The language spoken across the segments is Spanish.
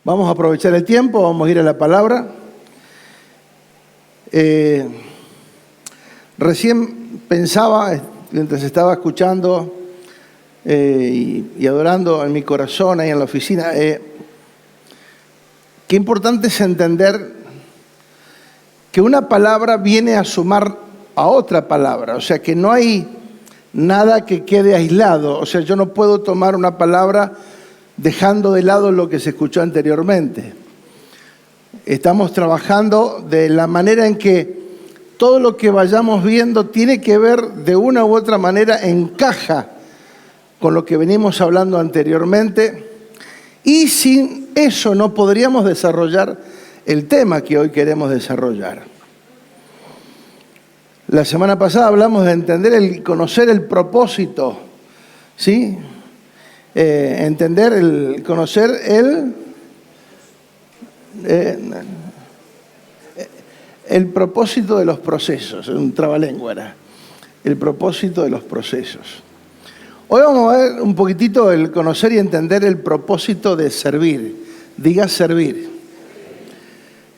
Vamos a aprovechar el tiempo, vamos a ir a la palabra. Recién pensaba, mientras estaba escuchando y adorando en mi corazón ahí en la oficina, qué importante es entender que una palabra viene a sumar a otra palabra, o sea que no hay nada que quede aislado, o sea yo no puedo tomar una palabra dejando de lado lo que se escuchó anteriormente. Estamos trabajando de la manera en que todo lo que vayamos viendo tiene que ver de una u otra manera, encaja con lo que venimos hablando anteriormente, y sin eso no podríamos desarrollar el tema que hoy queremos desarrollar. La semana pasada hablamos de entender conocer el propósito, ¿sí? Conocer el propósito de los procesos, un trabalengua era, el propósito de los procesos. Hoy vamos a ver un poquitito el conocer y entender el propósito de servir. Diga servir.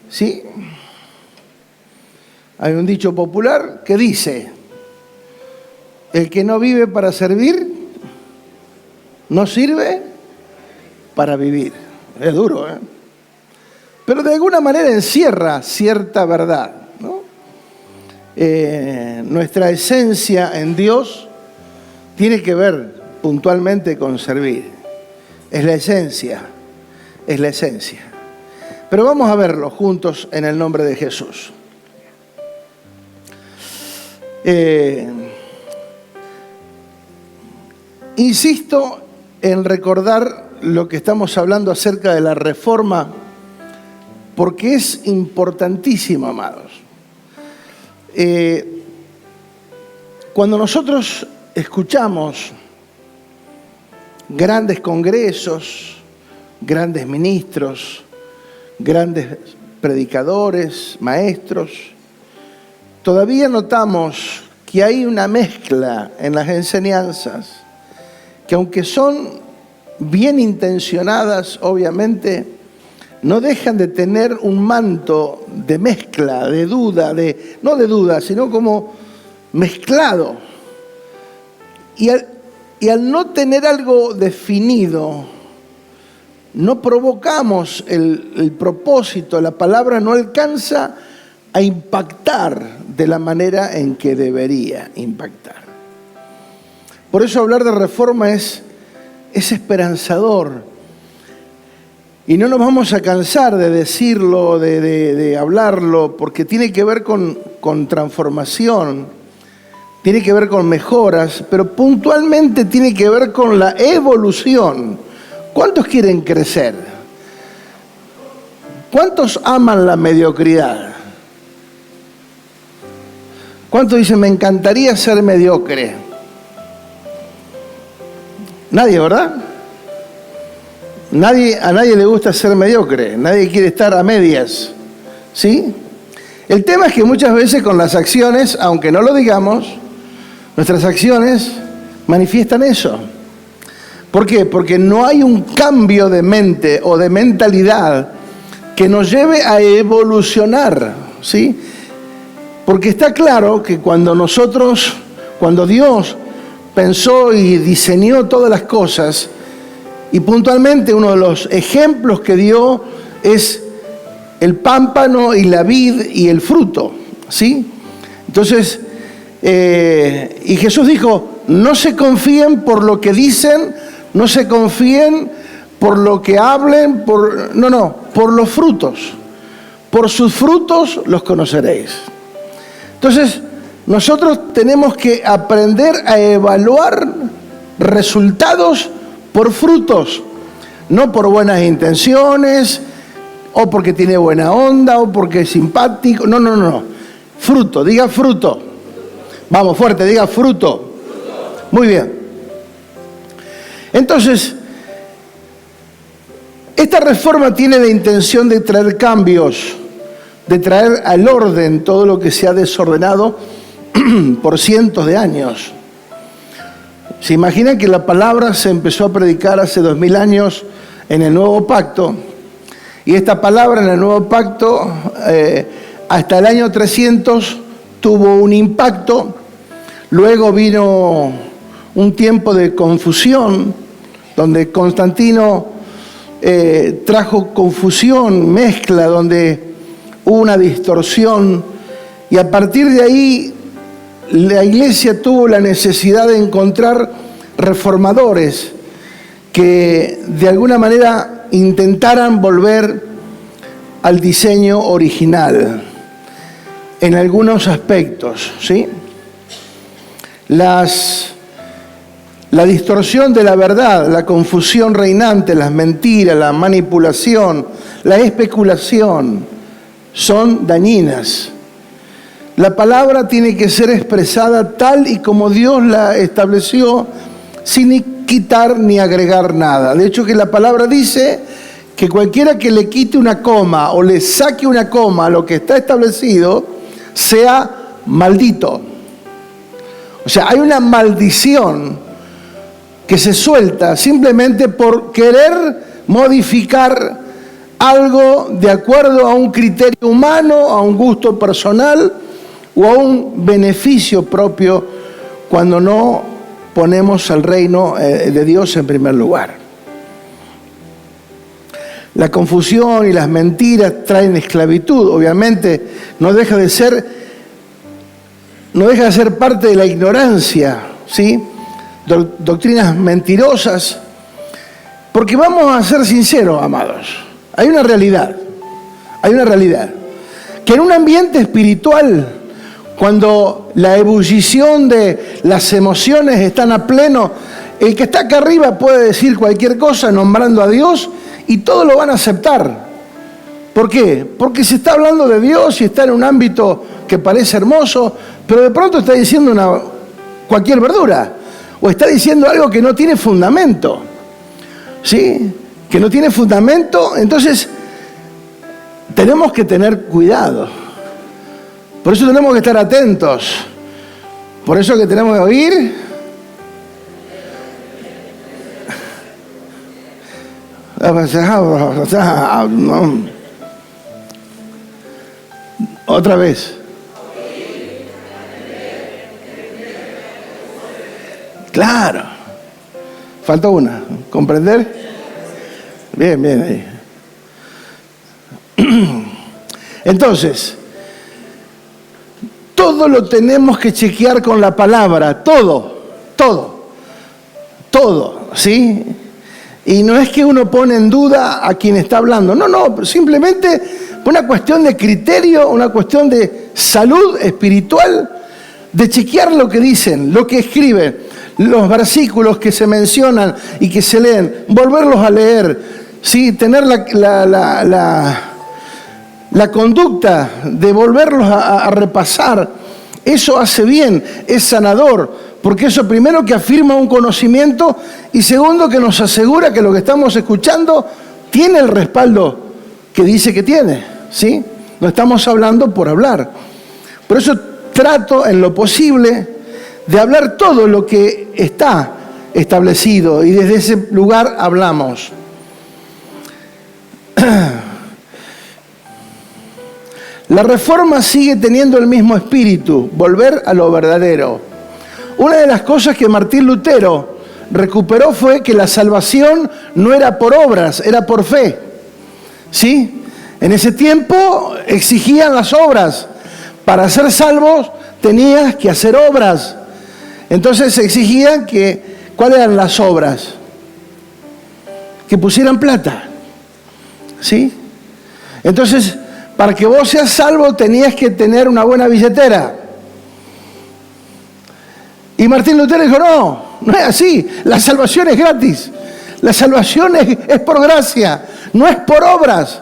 ¿Sí? Hay un dicho popular que dice: el que no vive para servir, no sirve para vivir. Es duro, ¿eh? Pero de alguna manera encierra cierta verdad, ¿no? Nuestra esencia en Dios tiene que ver puntualmente con servir. Es la esencia, es la esencia. Pero vamos a verlo juntos en el nombre de Jesús. Insisto en recordar lo que estamos hablando acerca de la reforma, porque es importantísimo, amados. Cuando nosotros escuchamos grandes congresos, grandes ministros, grandes predicadores, maestros, todavía notamos que hay una mezcla en las enseñanzas, que aunque son bien intencionadas, obviamente, no dejan de tener un manto de mezcla, de duda, no de duda, sino como mezclado. Y al no tener algo definido, no provocamos el propósito, la palabra no alcanza a impactar de la manera en que debería impactar. Por eso hablar de reforma es esperanzador. Y no nos vamos a cansar de decirlo, de hablarlo, porque tiene que ver con transformación, tiene que ver con mejoras, pero puntualmente tiene que ver con la evolución. ¿Cuántos quieren crecer? ¿Cuántos aman la mediocridad? ¿Cuántos dicen, me encantaría ser mediocre? Nadie, ¿verdad? A nadie le gusta ser mediocre, nadie quiere estar a medias, ¿sí? El tema es que muchas veces con las acciones, aunque no lo digamos, nuestras acciones manifiestan eso. ¿Por qué? Porque no hay un cambio de mente o de mentalidad que nos lleve a evolucionar, ¿sí? Porque está claro que cuando Dios pensó y diseñó todas las cosas, y puntualmente uno de los ejemplos que dio es el pámpano y la vid y el fruto, ¿sí? Entonces, y Jesús dijo, no se confíen por lo que dicen, no se confíen por lo que hablen, por los frutos. Por sus frutos los conoceréis. Entonces, nosotros tenemos que aprender a evaluar resultados por frutos, no por buenas intenciones, o porque tiene buena onda, o porque es simpático. No. Fruto, diga fruto. Vamos, fuerte, diga fruto. Muy bien. Entonces, esta reforma tiene la intención de traer cambios, de traer al orden todo lo que se ha desordenado por cientos de años. ¿Se imaginan que la palabra se empezó a predicar hace 2000 años en el Nuevo Pacto? Y esta palabra en el Nuevo Pacto, hasta el año 300, tuvo un impacto. Luego vino un tiempo de confusión, donde Constantino trajo confusión, mezcla, donde hubo una distorsión. Y a partir de ahí, la Iglesia tuvo la necesidad de encontrar reformadores que de alguna manera intentaran volver al diseño original en algunos aspectos, ¿sí? La distorsión de la verdad, la confusión reinante, las mentiras, la manipulación, la especulación son dañinas. La palabra tiene que ser expresada tal y como Dios la estableció, sin ni quitar ni agregar nada. De hecho, que la palabra dice que cualquiera que le quite una coma o le saque una coma a lo que está establecido, sea maldito. O sea, hay una maldición que se suelta simplemente por querer modificar algo de acuerdo a un criterio humano, a un gusto personal o a un beneficio propio, cuando no ponemos al reino de Dios en primer lugar. La confusión y las mentiras traen esclavitud. Obviamente no deja de ser parte de la ignorancia, ¿sí? Doctrinas mentirosas. Porque vamos a ser sinceros, amados. Hay una realidad. Que en un ambiente espiritual, cuando la ebullición de las emociones están a pleno, el que está acá arriba puede decir cualquier cosa nombrando a Dios y todos lo van a aceptar. ¿Por qué? Porque se está hablando de Dios y está en un ámbito que parece hermoso, pero de pronto está diciendo cualquier verdura, o está diciendo algo que no tiene fundamento, ¿sí? Que no tiene fundamento. Entonces tenemos que tener cuidado. Por eso tenemos que estar atentos. Por eso que tenemos que oír. Otra vez. Claro. Falta una. ¿Comprender? Bien ahí. Entonces, todo lo tenemos que chequear con la palabra, todo, ¿sí? Y no es que uno pone en duda a quien está hablando, no, simplemente una cuestión de criterio, una cuestión de salud espiritual, de chequear lo que dicen, lo que escriben, los versículos que se mencionan y que se leen, volverlos a leer, ¿sí? Tener la conducta de volverlos a repasar. Eso hace bien, es sanador, porque eso primero que afirma un conocimiento y segundo que nos asegura que lo que estamos escuchando tiene el respaldo que dice que tiene, ¿sí? No estamos hablando por hablar. Por eso trato en lo posible de hablar todo lo que está establecido y desde ese lugar hablamos. La Reforma sigue teniendo el mismo espíritu, volver a lo verdadero. Una de las cosas que Martín Lutero recuperó fue que la salvación no era por obras, era por fe. ¿Sí? En ese tiempo exigían las obras. Para ser salvos tenías que hacer obras. Entonces exigían ¿cuáles eran las obras? Que pusieran plata. ¿Sí? Entonces, para que vos seas salvo tenías que tener una buena billetera. Y Martín Lutero dijo, no es así. La salvación es gratis. La salvación es por gracia, no es por obras.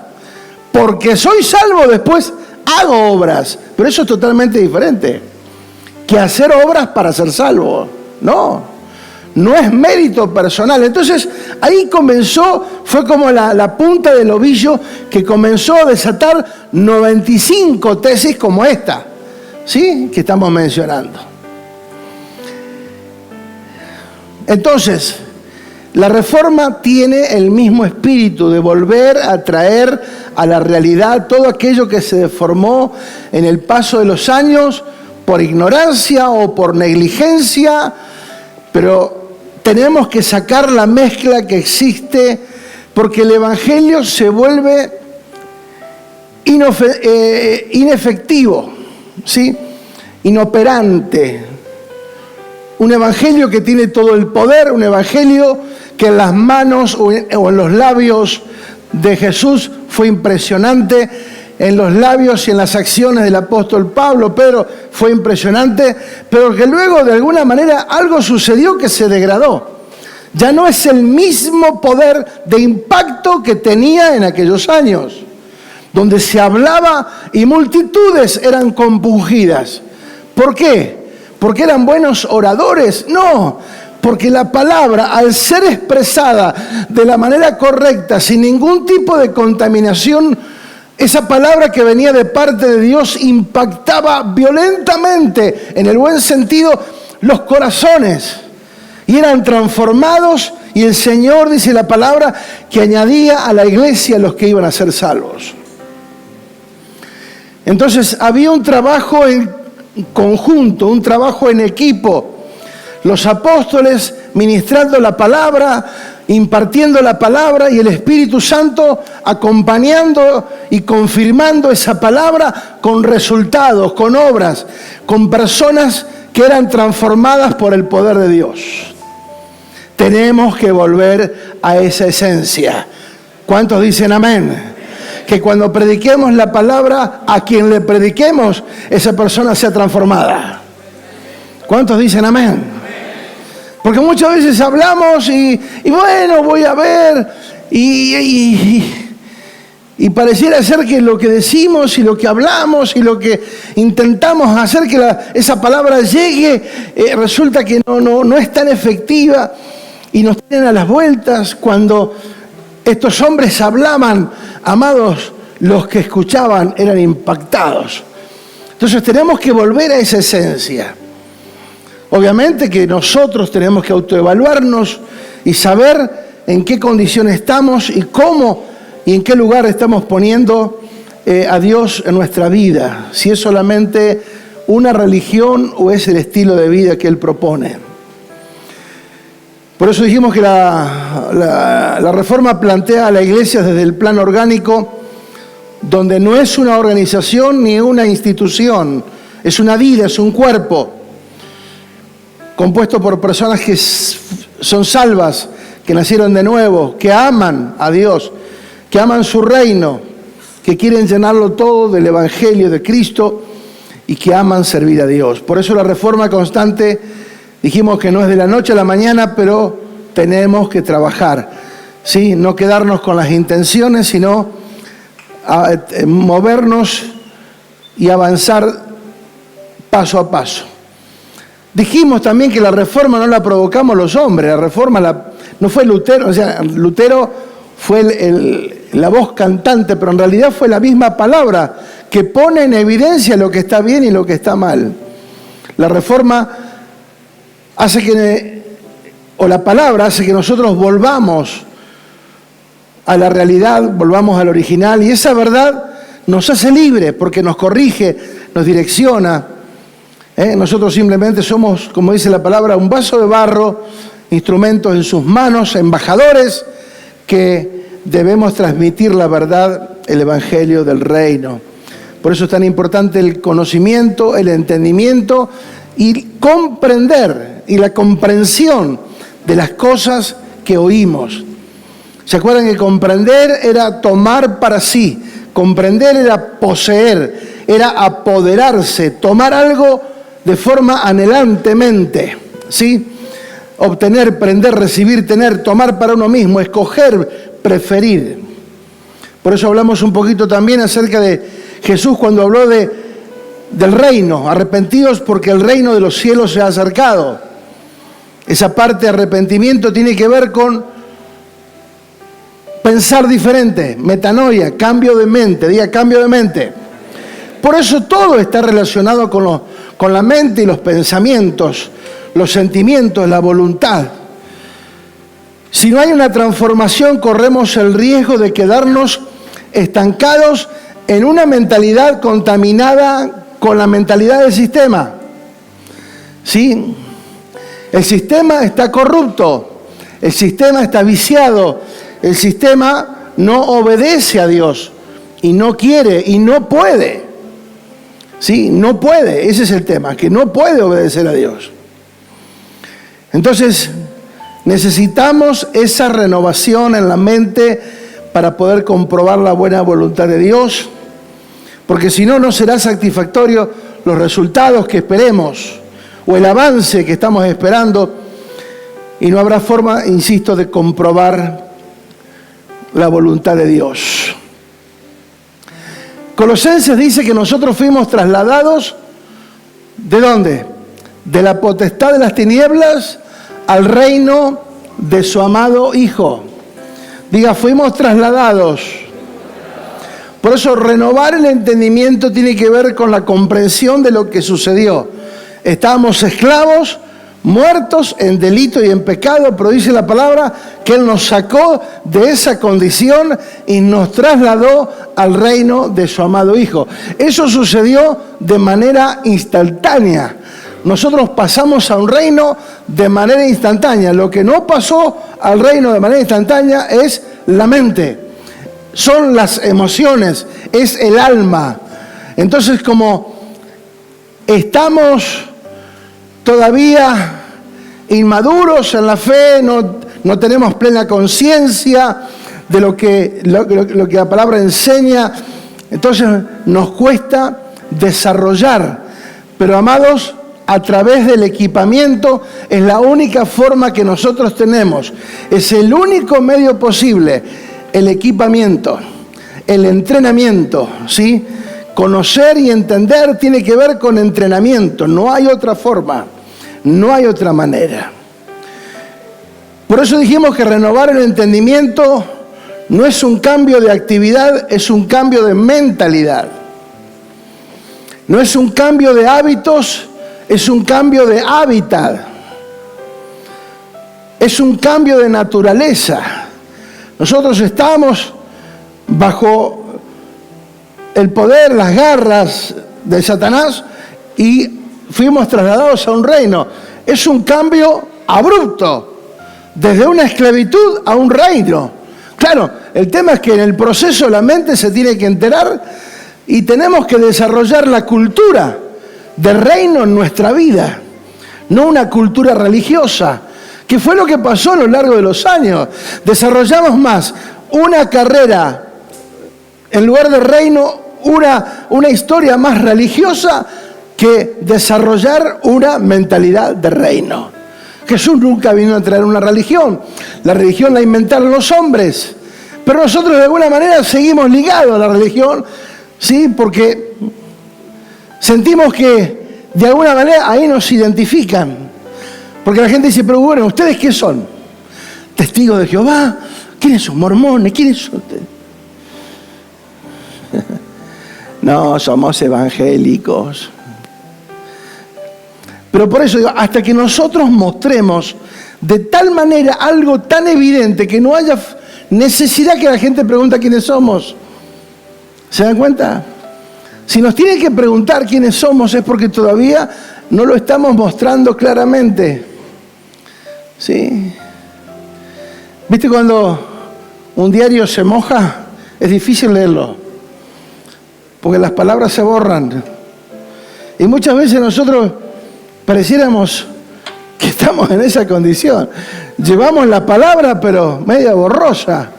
Porque soy salvo, después hago obras. Pero eso es totalmente diferente que hacer obras para ser salvo. No es mérito personal. Entonces ahí fue como la punta del ovillo que comenzó a desatar 95 tesis como esta, ¿sí? Que estamos mencionando. Entonces, La Reforma tiene el mismo espíritu de volver a traer a la realidad todo aquello que se deformó en el paso de los años por ignorancia o por negligencia, pero tenemos que sacar la mezcla que existe porque el Evangelio se vuelve inefectivo, ¿sí? Inoperante. Un evangelio que tiene todo el poder, un evangelio que en las manos o en los labios de Jesús fue impresionante, en los labios y en las acciones del apóstol Pablo, Pedro, fue impresionante, pero que luego de alguna manera algo sucedió que se degradó. Ya no es el mismo poder de impacto que tenía en aquellos años, donde se hablaba y multitudes eran compungidas. ¿Por qué? ¿Porque eran buenos oradores? No, porque la palabra, al ser expresada de la manera correcta, sin ningún tipo de contaminación, esa palabra que venía de parte de Dios impactaba violentamente, en el buen sentido, los corazones. Y eran transformados, y el Señor, dice la palabra, que añadía a la iglesia a los que iban a ser salvos. Entonces había un trabajo en conjunto, un trabajo en equipo. Los apóstoles ministrando la palabra, impartiendo la palabra, y el Espíritu Santo acompañando y confirmando esa palabra con resultados, con obras, con personas que eran transformadas por el poder de Dios. Tenemos que volver a esa esencia. ¿Cuántos dicen amén? Que cuando prediquemos la palabra, a quien le prediquemos, esa persona sea transformada. ¿Cuántos dicen amén? Porque muchas veces hablamos y bueno, voy a ver, y pareciera ser que lo que decimos y lo que hablamos y lo que intentamos hacer que esa palabra llegue, resulta que no es tan efectiva y nos tienen a las vueltas. Cuando estos hombres hablaban, amados, los que escuchaban eran impactados. Entonces tenemos que volver a esa esencia. Obviamente que nosotros tenemos que autoevaluarnos y saber en qué condición estamos y cómo y en qué lugar estamos poniendo a Dios en nuestra vida. Si es solamente una religión o es el estilo de vida que Él propone. Por eso dijimos que la Reforma plantea a la iglesia desde el plano orgánico, donde no es una organización ni una institución, es una vida, es un cuerpo, compuesto por personas que son salvas, que nacieron de nuevo, que aman a Dios, que aman su reino, que quieren llenarlo todo del Evangelio de Cristo y que aman servir a Dios. Por eso la reforma constante, dijimos que no es de la noche a la mañana, pero tenemos que trabajar, ¿sí? No quedarnos con las intenciones, sino movernos y avanzar paso a paso. Dijimos también que la reforma no la provocamos los hombres, la reforma no fue Lutero, o sea, Lutero fue la voz cantante, pero en realidad fue la misma palabra que pone en evidencia lo que está bien y lo que está mal. La reforma hace la palabra hace que nosotros volvamos a la realidad, volvamos al original, y esa verdad nos hace libres porque nos corrige, nos direcciona. Nosotros simplemente somos, como dice la palabra, un vaso de barro, instrumentos en sus manos, embajadores que debemos transmitir la verdad, el evangelio del reino. Por eso es tan importante el conocimiento, el entendimiento y comprender, y la comprensión de las cosas que oímos. ¿Se acuerdan que comprender era tomar para sí? Comprender era poseer, era apoderarse, tomar algo de forma anhelantemente, ¿sí? Obtener, prender, recibir, tener, tomar para uno mismo, escoger, preferir. Por eso hablamos un poquito también acerca de Jesús cuando habló del reino. Arrepentidos porque el reino de los cielos se ha acercado. Esa parte de arrepentimiento tiene que ver con pensar diferente, metanoia, cambio de mente, diga cambio de mente. Por eso todo está relacionado con la mente y los pensamientos, los sentimientos, la voluntad. Si no hay una transformación, corremos el riesgo de quedarnos estancados en una mentalidad contaminada con la mentalidad del sistema. ¿Sí? El sistema está corrupto, el sistema está viciado, el sistema no obedece a Dios y no quiere y no puede. ¿Sí? No puede, ese es el tema, que no puede obedecer a Dios. Entonces, necesitamos esa renovación en la mente para poder comprobar la buena voluntad de Dios, porque si no, no será satisfactorio los resultados que esperemos o el avance que estamos esperando, y no habrá forma, insisto, de comprobar la voluntad de Dios. Colosenses dice que nosotros fuimos trasladados, ¿de dónde? De la potestad de las tinieblas al reino de su amado Hijo. Diga, fuimos trasladados. Por eso renovar el entendimiento tiene que ver con la comprensión de lo que sucedió. Estábamos esclavos, muertos en delito y en pecado, pero dice la palabra que Él nos sacó de esa condición y nos trasladó al reino de su amado Hijo. Eso sucedió de manera instantánea. Nosotros pasamos a un reino de manera instantánea. Lo que no pasó al reino de manera instantánea es la mente, son las emociones, es el alma. Entonces, como estamos todavía inmaduros en la fe, no tenemos plena conciencia de lo que la palabra enseña, entonces nos cuesta desarrollar. Pero amados, a través del equipamiento es la única forma que nosotros tenemos. Es el único medio posible, el equipamiento, el entrenamiento, ¿sí? Conocer y entender tiene que ver con entrenamiento, no hay otra forma, no hay otra manera. Por eso dijimos que renovar el entendimiento no es un cambio de actividad, es un cambio de mentalidad. No es un cambio de hábitos, es un cambio de hábitat. Es un cambio de naturaleza. Nosotros estamos bajo el poder, las garras de Satanás y fuimos trasladados a un reino. Es un cambio abrupto, desde una esclavitud a un reino. Claro, el tema es que en el proceso la mente se tiene que enterar y tenemos que desarrollar la cultura del reino en nuestra vida, no una cultura religiosa, que fue lo que pasó a lo largo de los años. Desarrollamos más una carrera en lugar de reino, una historia más religiosa que desarrollar una mentalidad de reino. Jesús nunca vino a traer una religión. La religión la inventaron los hombres. Pero nosotros de alguna manera seguimos ligados a la religión, ¿sí? Porque sentimos que de alguna manera ahí nos identifican. Porque la gente dice, pero bueno, ¿ustedes qué son? ¿Testigos de Jehová? ¿Quiénes son? ¿Mormones? ¿Quiénes son ustedes? No, somos evangélicos. Pero por eso digo, hasta que nosotros mostremos de tal manera algo tan evidente que no haya necesidad que la gente pregunte quiénes somos. ¿Se dan cuenta? Si nos tienen que preguntar quiénes somos es porque todavía no lo estamos mostrando claramente. ¿Sí? ¿Viste cuando un diario se moja? Es difícil leerlo, porque las palabras se borran. Y muchas veces nosotros pareciéramos que estamos en esa condición. Llevamos la palabra, pero media borrosa.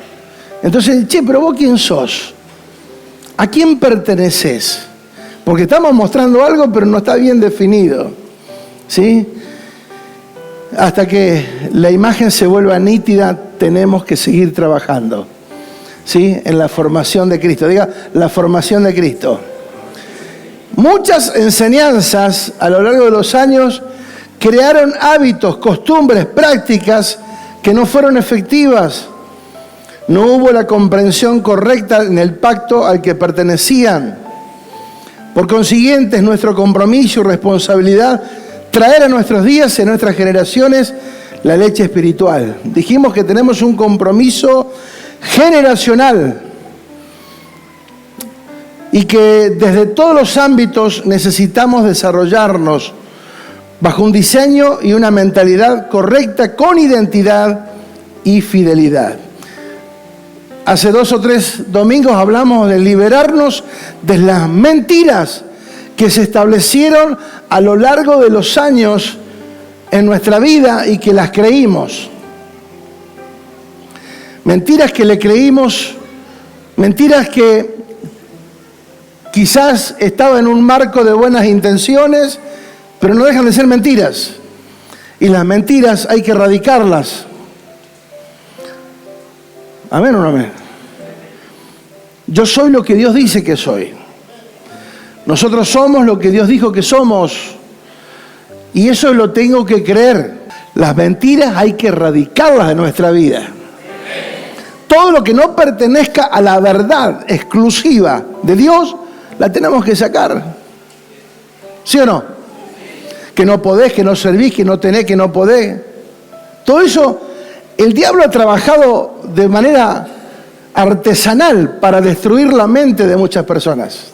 Entonces, pero vos ¿quién sos? ¿A quién perteneces? Porque estamos mostrando algo, pero no está bien definido. ¿Sí? Hasta que la imagen se vuelva nítida, tenemos que seguir trabajando. ¿Sí? En la formación de Cristo. Diga, la formación de Cristo. Muchas enseñanzas a lo largo de los años crearon hábitos, costumbres, prácticas que no fueron efectivas. No hubo la comprensión correcta en el pacto al que pertenecían. Por consiguiente, es nuestro compromiso y responsabilidad traer a nuestros días y a nuestras generaciones la leche espiritual. Dijimos que tenemos un compromiso generacional y que desde todos los ámbitos necesitamos desarrollarnos bajo un diseño y una mentalidad correcta, con identidad y fidelidad. Hace 2 o 3 domingos hablamos de liberarnos de las mentiras que se establecieron a lo largo de los años en nuestra vida y que las creímos. Mentiras que le creímos, mentiras que quizás estaban en un marco de buenas intenciones, pero no dejan de ser mentiras. Y las mentiras hay que erradicarlas. ¿Amén o no amén? Yo soy lo que Dios dice que soy. Nosotros somos lo que Dios dijo que somos. Y eso lo tengo que creer. Las mentiras hay que erradicarlas de nuestra vida. Todo lo que no pertenezca a la verdad exclusiva de Dios, la tenemos que sacar. ¿Sí o no? Que no podés, que no servís, que no tenés, que no podés. Todo eso, el diablo ha trabajado de manera artesanal para destruir la mente de muchas personas.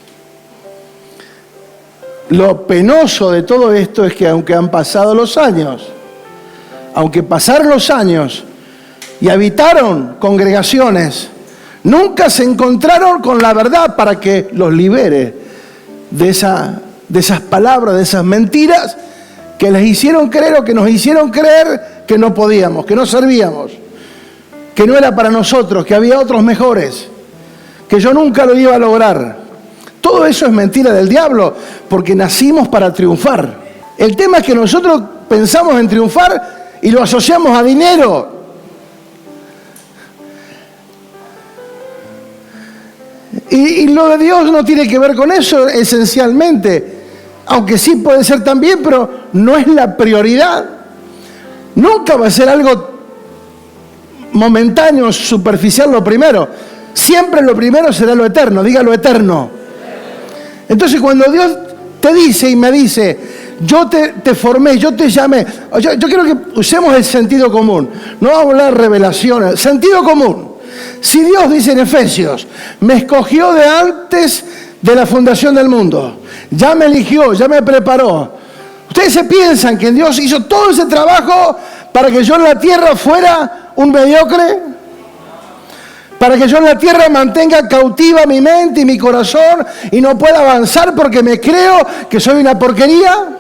Lo penoso de todo esto es que aunque han pasado los años, aunque pasaron los años y habitaron congregaciones, nunca se encontraron con la verdad para que los libere de esas palabras, de esas mentiras que les hicieron creer o que nos hicieron creer que no podíamos, que no servíamos, que no era para nosotros, que había otros mejores, que yo nunca lo iba a lograr. Todo eso es mentira del diablo, porque nacimos para triunfar. El tema es que nosotros pensamos en triunfar y lo asociamos a dinero. Y lo de Dios no tiene que ver con eso esencialmente, aunque sí puede ser también, pero no es la prioridad. Nunca va a ser algo momentáneo, superficial lo primero. Siempre lo primero será lo eterno, diga lo eterno. Entonces cuando Dios te dice y me dice, yo te formé, yo te llamé, yo quiero que usemos el sentido común, no vamos a hablar de revelaciones, sentido común. Si Dios dice en Efesios, me escogió de antes de la fundación del mundo, ya me eligió, ya me preparó. ¿Ustedes se piensan que Dios hizo todo ese trabajo para que yo en la tierra fuera un mediocre? ¿Para que yo en la tierra mantenga cautiva mi mente y mi corazón y no pueda avanzar porque me creo que soy una porquería?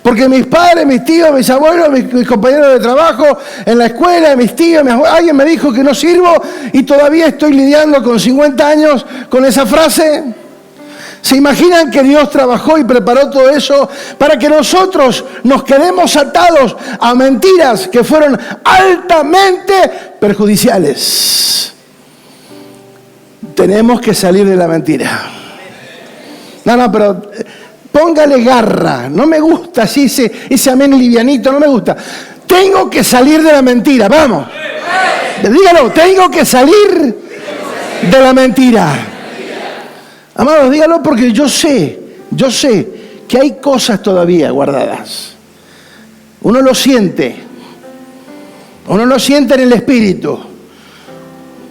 Porque mis padres, mis tíos, mis abuelos, mis compañeros de trabajo, en la escuela, mis tíos, alguien me dijo que no sirvo y todavía estoy lidiando con 50 años con esa frase. ¿Se imaginan que Dios trabajó y preparó todo eso para que nosotros nos quedemos atados a mentiras que fueron altamente perjudiciales? Tenemos que salir de la mentira. No, pero póngale garra. No me gusta así ese amén livianito, no me gusta. Tengo que salir de la mentira, vamos. Dígalo, tengo que salir de la mentira. Amados, dígalo porque yo sé que hay cosas todavía guardadas. Uno lo siente en el espíritu.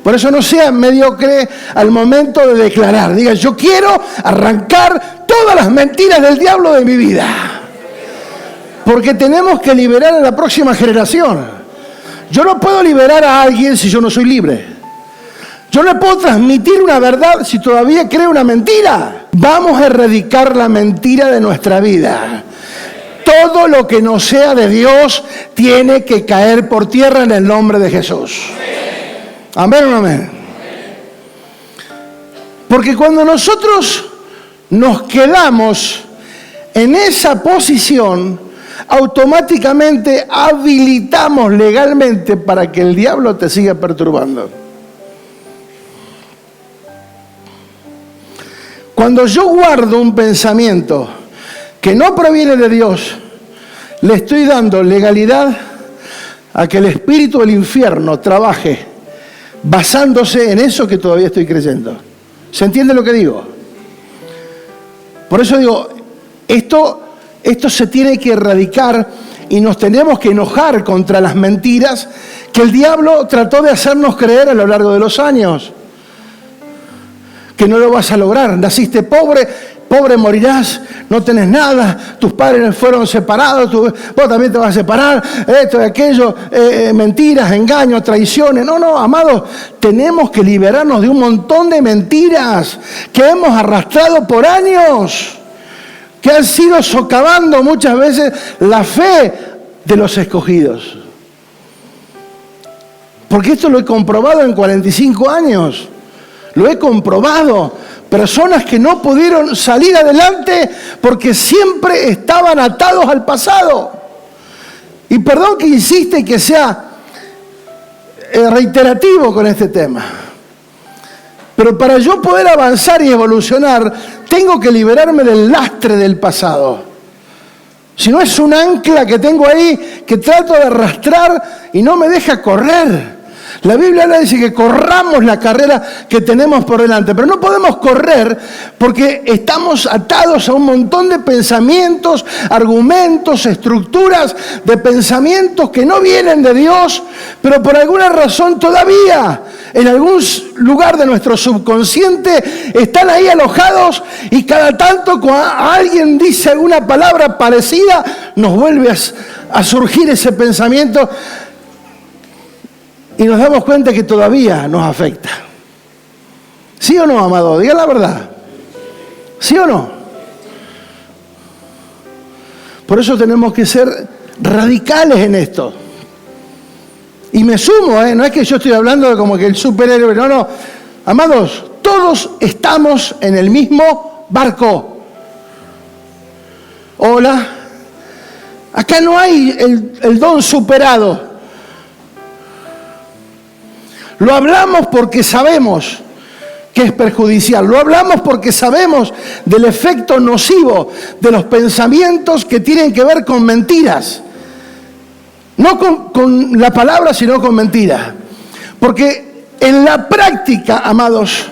Por eso no sea mediocre al momento de declarar. Diga, yo quiero arrancar todas las mentiras del diablo de mi vida. Porque tenemos que liberar a la próxima generación. Yo no puedo liberar a alguien si yo no soy libre. Yo no puedo transmitir una verdad si todavía creo una mentira. Vamos a erradicar la mentira de nuestra vida. Todo lo que no sea de Dios tiene que caer por tierra en el nombre de Jesús. ¿Amén o no amén? Porque cuando nosotros nos quedamos en esa posición, automáticamente habilitamos legalmente para que el diablo te siga perturbando. Cuando yo guardo un pensamiento que no proviene de Dios, le estoy dando legalidad a que el espíritu del infierno trabaje basándose en eso que todavía estoy creyendo. ¿Se entiende lo que digo? Por eso digo, esto se tiene que erradicar y nos tenemos que enojar contra las mentiras que el diablo trató de hacernos creer a lo largo de los años. Que no lo vas a lograr, naciste pobre, pobre morirás, no tenés nada, tus padres fueron separados, vos también te vas a separar, esto y aquello, mentiras, engaños, traiciones. No, amados, tenemos que liberarnos de un montón de mentiras que hemos arrastrado por años, que han sido socavando muchas veces la fe de los escogidos. Porque esto lo he comprobado en 45 años. Lo he comprobado. Personas que no pudieron salir adelante porque siempre estaban atados al pasado. Y perdón que insiste y que sea reiterativo con este tema. Pero para yo poder avanzar y evolucionar, tengo que liberarme del lastre del pasado. Si no, es un ancla que tengo ahí que trato de arrastrar y no me deja correr. La Biblia dice que corramos la carrera que tenemos por delante, pero no podemos correr porque estamos atados a un montón de pensamientos, argumentos, estructuras de pensamientos que no vienen de Dios, pero por alguna razón todavía en algún lugar de nuestro subconsciente están ahí alojados, y cada tanto cuando alguien dice alguna palabra parecida nos vuelve a surgir ese pensamiento. Y nos damos cuenta que todavía nos afecta. ¿Sí o no, amado? Diga la verdad. ¿Sí o no? Por eso tenemos que ser radicales en esto. Y me sumo, no es que yo estoy hablando de como que el superhéroe, no. Amados, todos estamos en el mismo barco. Hola. Acá no hay el don superado. Lo hablamos porque sabemos que es perjudicial. Lo hablamos porque sabemos del efecto nocivo de los pensamientos que tienen que ver con mentiras. No con la palabra, sino con mentiras. Porque en la práctica, amados,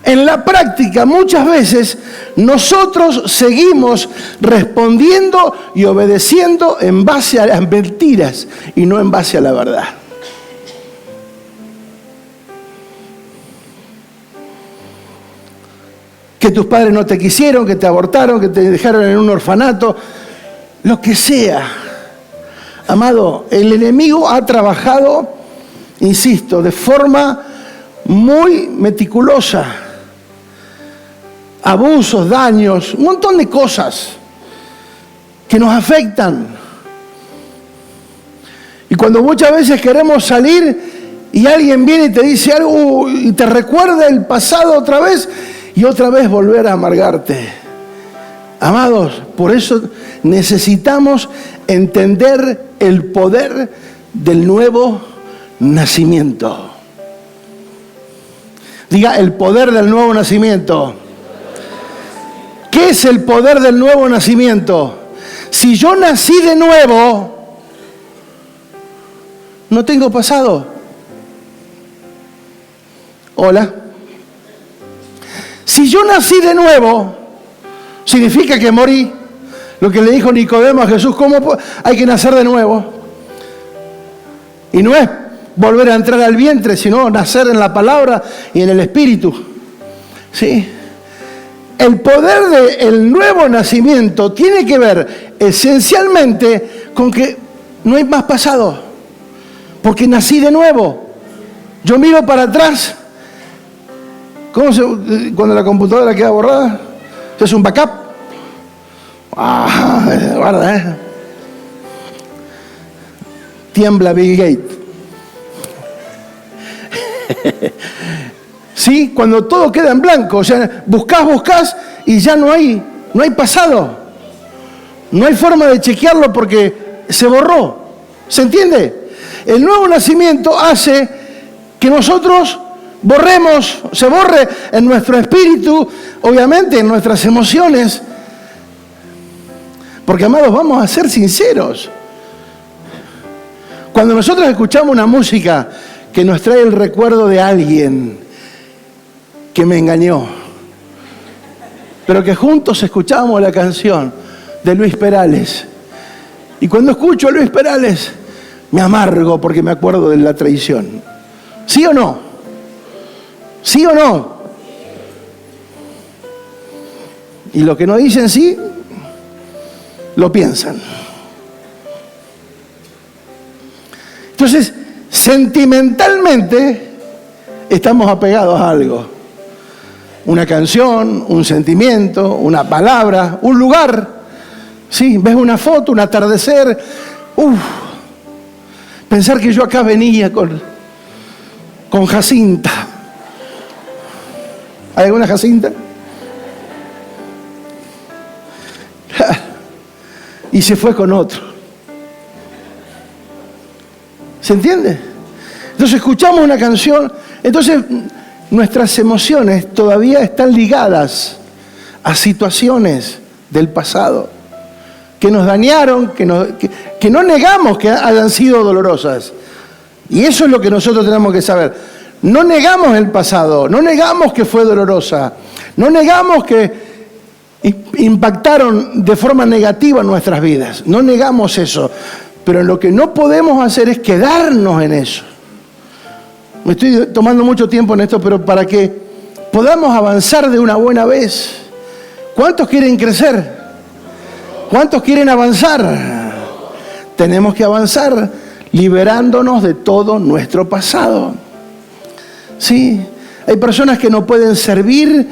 en la práctica muchas veces nosotros seguimos respondiendo y obedeciendo en base a las mentiras y no en base a la verdad. Que tus padres no te quisieron, que te abortaron, que te dejaron en un orfanato, lo que sea. Amado, el enemigo ha trabajado, insisto, de forma muy meticulosa. Abusos, daños, un montón de cosas que nos afectan. Y cuando muchas veces queremos salir y alguien viene y te dice algo y te recuerda el pasado otra vez, y otra vez volver a amargarte. Amados, por eso necesitamos entender el poder del nuevo nacimiento. Diga, el poder del nuevo nacimiento. ¿Qué es el poder del nuevo nacimiento? Si yo nací de nuevo, no tengo pasado. Hola. Si yo nací de nuevo, significa que morí. Lo que le dijo Nicodemo a Jesús, ¿cómo hay que nacer de nuevo? Y no es volver a entrar al vientre, sino nacer en la palabra y en el Espíritu. ¿Sí? El poder del nuevo nacimiento tiene que ver esencialmente con que no hay más pasado, porque nací de nuevo. Yo miro para atrás. Cuando la computadora queda borrada? ¿Es un backup? Guarda, Tiembla Bill Gates. ¿Sí? Cuando todo queda en blanco, o sea, buscás y ya no hay pasado. No hay forma de chequearlo porque se borró. ¿Se entiende? El nuevo nacimiento hace que nosotros se borre en nuestro espíritu, obviamente en nuestras emociones. Porque, amados, vamos a ser sinceros. Cuando nosotros escuchamos una música que nos trae el recuerdo de alguien que me engañó, pero que juntos escuchábamos la canción de Luis Perales, Y cuando escucho a Luis Perales, me amargo porque me acuerdo de la traición. ¿Sí o no? ¿Sí o no? Y lo que no dicen sí, lo piensan. Entonces, sentimentalmente, estamos apegados a algo. Una canción, un sentimiento, una palabra, un lugar. Sí, ves una foto, un atardecer. Pensar que yo acá venía con Jacinta. ¿Hay alguna Jacinta? Y se fue con otro. ¿Se entiende? Entonces escuchamos una canción, entonces nuestras emociones todavía están ligadas a situaciones del pasado que nos dañaron, que no negamos que hayan sido dolorosas. Y eso es lo que nosotros tenemos que saber. No negamos el pasado, no negamos que fue dolorosa, no negamos que impactaron de forma negativa nuestras vidas, no negamos eso. Pero lo que no podemos hacer es quedarnos en eso. Me estoy tomando mucho tiempo en esto, pero para que podamos avanzar de una buena vez. ¿Cuántos quieren crecer? ¿Cuántos quieren avanzar? Tenemos que avanzar liberándonos de todo nuestro pasado. Sí, hay personas que no pueden servir,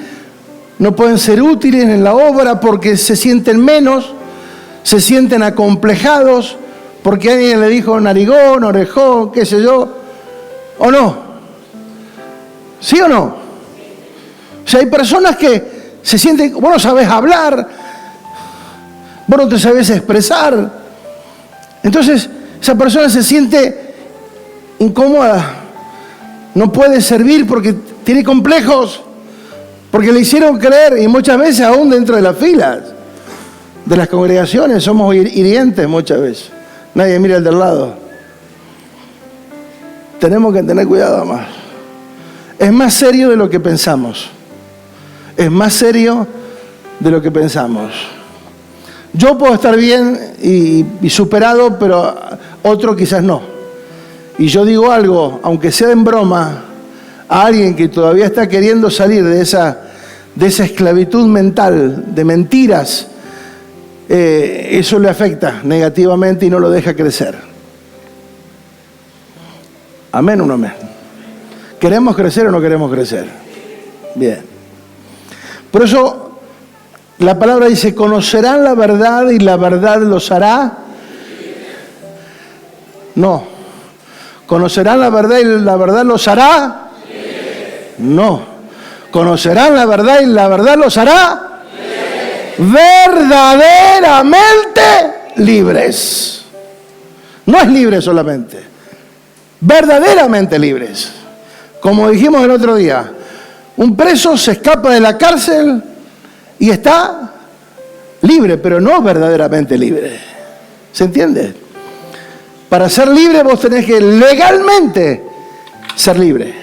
no pueden ser útiles en la obra porque se sienten menos, se sienten acomplejados, porque alguien le dijo narigón, orejón, qué sé yo, ¿o no? ¿Sí o no? O sea, hay personas que se sienten, vos no sabés hablar, vos no te sabés expresar. Entonces, esa persona se siente incómoda, no puede servir porque tiene complejos, porque le hicieron creer, y muchas veces aún dentro de las filas de las congregaciones somos hirientes muchas veces. Nadie mira al del lado. Tenemos que tener cuidado más. Es más serio de lo que pensamos. Es más serio de lo que pensamos. Yo puedo estar bien y superado, pero otro quizás no. Y yo digo algo, aunque sea en broma, a alguien que todavía está queriendo salir de esa esclavitud mental, de mentiras, eso le afecta negativamente y no lo deja crecer. ¿Amén o no amén? ¿Queremos crecer o no queremos crecer? Bien. Por eso la palabra dice, conocerán la verdad y la verdad los hará. No. ¿Conocerán la verdad y la verdad los hará? No. ¿Conocerán la verdad y la verdad los hará? Verdaderamente libres. No es libre solamente, verdaderamente libres. Como dijimos el otro día, un preso se escapa de la cárcel y está libre, pero no verdaderamente libre. ¿Se entiende? Para ser libre vos tenés que legalmente ser libre.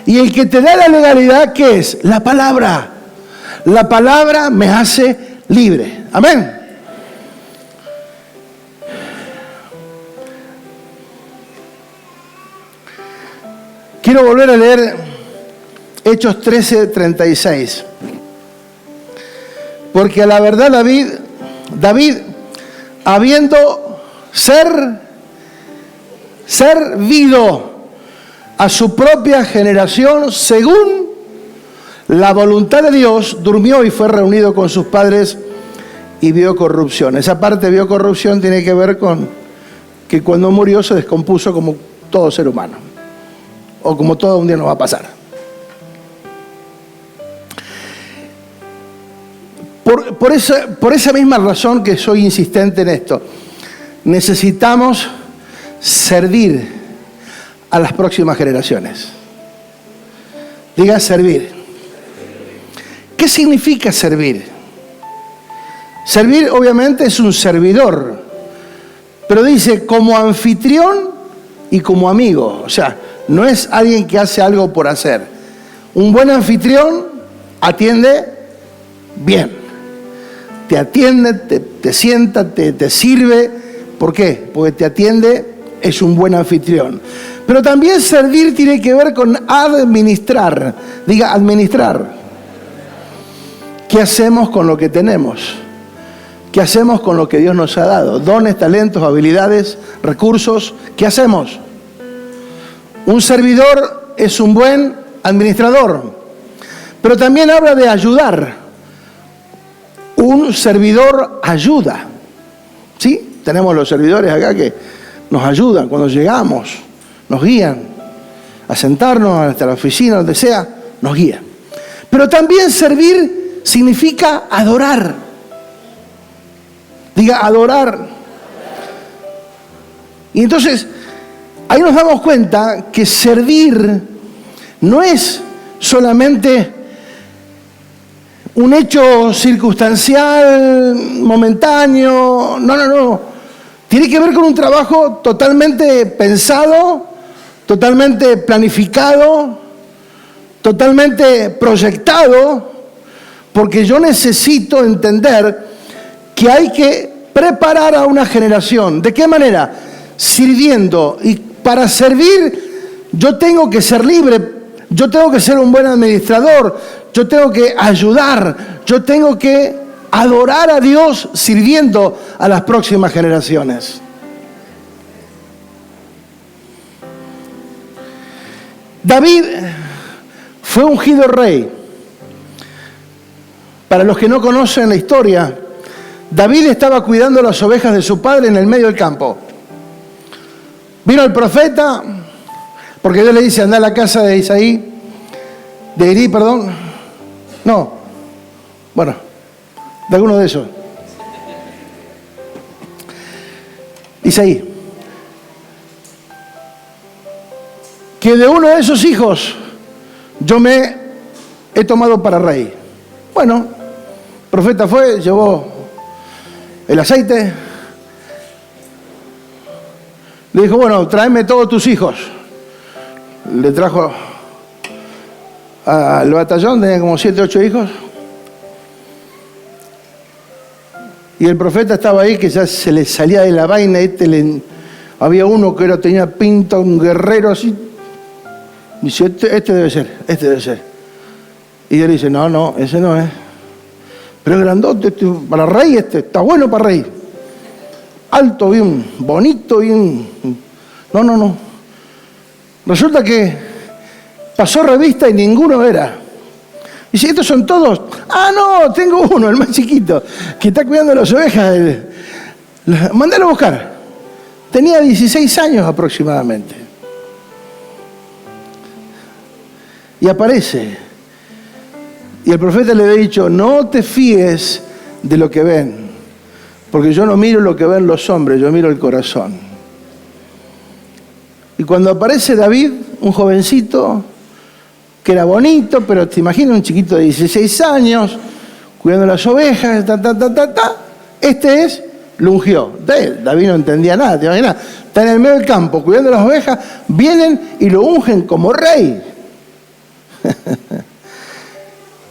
Y el que te da la legalidad, ¿qué es? La palabra. La palabra me hace libre. Amén. Quiero volver a leer Hechos 13:36. Porque a la verdad David, habiendo servido a su propia generación según la voluntad de Dios, durmió y fue reunido con sus padres y vio corrupción. Esa parte vio corrupción tiene que ver con que cuando murió se descompuso como todo ser humano, o como todo un día nos va a pasar. Por esa misma razón que soy insistente en esto, necesitamos servir a las próximas generaciones. Diga servir. ¿Qué significa servir? Servir obviamente es un servidor, pero dice como anfitrión y como amigo. O sea, no es alguien que hace algo por hacer. Un buen anfitrión atiende bien. Te atiende, te sienta, te sirve, ¿Por qué? Porque te atiende, es un buen anfitrión. Pero también servir tiene que ver con administrar. Diga, administrar. ¿Qué hacemos con lo que tenemos? ¿Qué hacemos con lo que Dios nos ha dado? Dones, talentos, habilidades, recursos. ¿Qué hacemos? Un servidor es un buen administrador. Pero también habla de ayudar. Un servidor ayuda. ¿Sí? Tenemos los servidores acá que nos ayudan cuando llegamos, nos guían a sentarnos hasta la oficina, donde sea, nos guían. Pero también servir significa adorar. Diga, adorar. Y entonces, ahí nos damos cuenta que servir no es solamente un hecho circunstancial, momentáneo, no. Tiene que ver con un trabajo totalmente pensado, totalmente planificado, totalmente proyectado, porque yo necesito entender que hay que preparar a una generación. ¿De qué manera? Sirviendo. Y para servir yo tengo que ser libre, yo tengo que ser un buen administrador, yo tengo que ayudar, yo tengo que adorar a Dios sirviendo a las próximas generaciones. David fue ungido rey. Para los que no conocen la historia, David estaba cuidando las ovejas de su padre en el medio del campo. Vino el profeta, porque Dios le dice, anda a la casa de Irí, de alguno de esos. Isaí. Que de uno de esos hijos yo me he tomado para rey. Bueno, el profeta fue, llevó el aceite, le dijo, bueno, tráeme todos tus hijos. Le trajo al batallón, tenía como 7, 8 hijos. Y el profeta estaba ahí que ya se le salía de la vaina. Había uno que tenía pinta, un guerrero así. Dice, este debe ser. Y él dice, no, ese no es. Pero es grandote, para rey está bueno para rey. Alto, bien bonito, bien... No. Resulta que pasó revista y ninguno era. Dice, ¿estos son todos? Ah, no, tengo uno, el más chiquito, que está cuidando las ovejas. Mándalo a buscar. Tenía 16 años aproximadamente. Y aparece. Y el profeta le había dicho, no te fíes de lo que ven, porque yo no miro lo que ven los hombres, yo miro el corazón. Y cuando aparece David, un jovencito, que era bonito, pero te imaginas un chiquito de 16 años, cuidando las ovejas, lo ungió. David no entendía nada, te imaginas, está en el medio del campo, cuidando las ovejas, vienen y lo ungen como rey.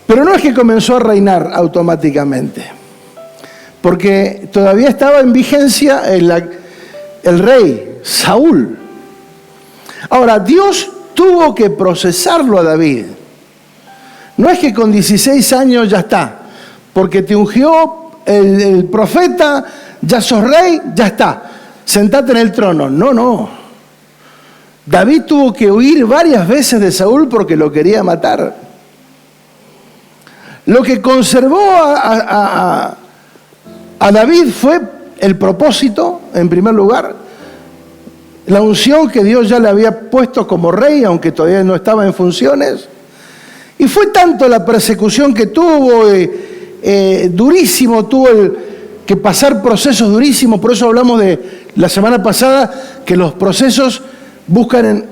Pero no es que comenzó a reinar automáticamente, porque todavía estaba en vigencia el rey, Saúl. Ahora, Dios tuvo que procesarlo a David. No es que con 16 años ya está, porque te ungió el profeta, ya sos rey, ya está, sentate en el trono. No. David tuvo que huir varias veces de Saúl porque lo quería matar. Lo que conservó a David fue el propósito, en primer lugar, la unción que Dios ya le había puesto como rey, aunque todavía no estaba en funciones. Y fue tanto la persecución que tuvo, durísimo, tuvo que pasar procesos durísimos. Por eso hablamos de la semana pasada, que los procesos buscan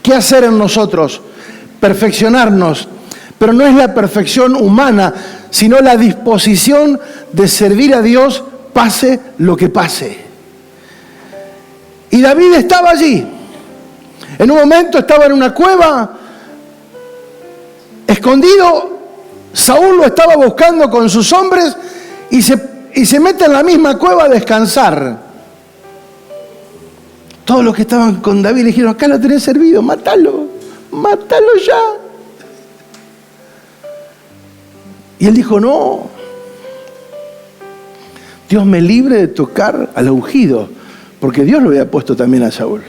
qué hacer en nosotros, perfeccionarnos. Pero no es la perfección humana, sino la disposición de servir a Dios, pase lo que pase. Y David estaba allí. En un momento estaba en una cueva, escondido. Saúl lo estaba buscando con sus hombres y se mete en la misma cueva a descansar. Todos los que estaban con David le dijeron, acá lo tenés servido, mátalo ya. Y él dijo, no, Dios me libre de tocar al ungido, porque Dios lo había puesto también a Saúl.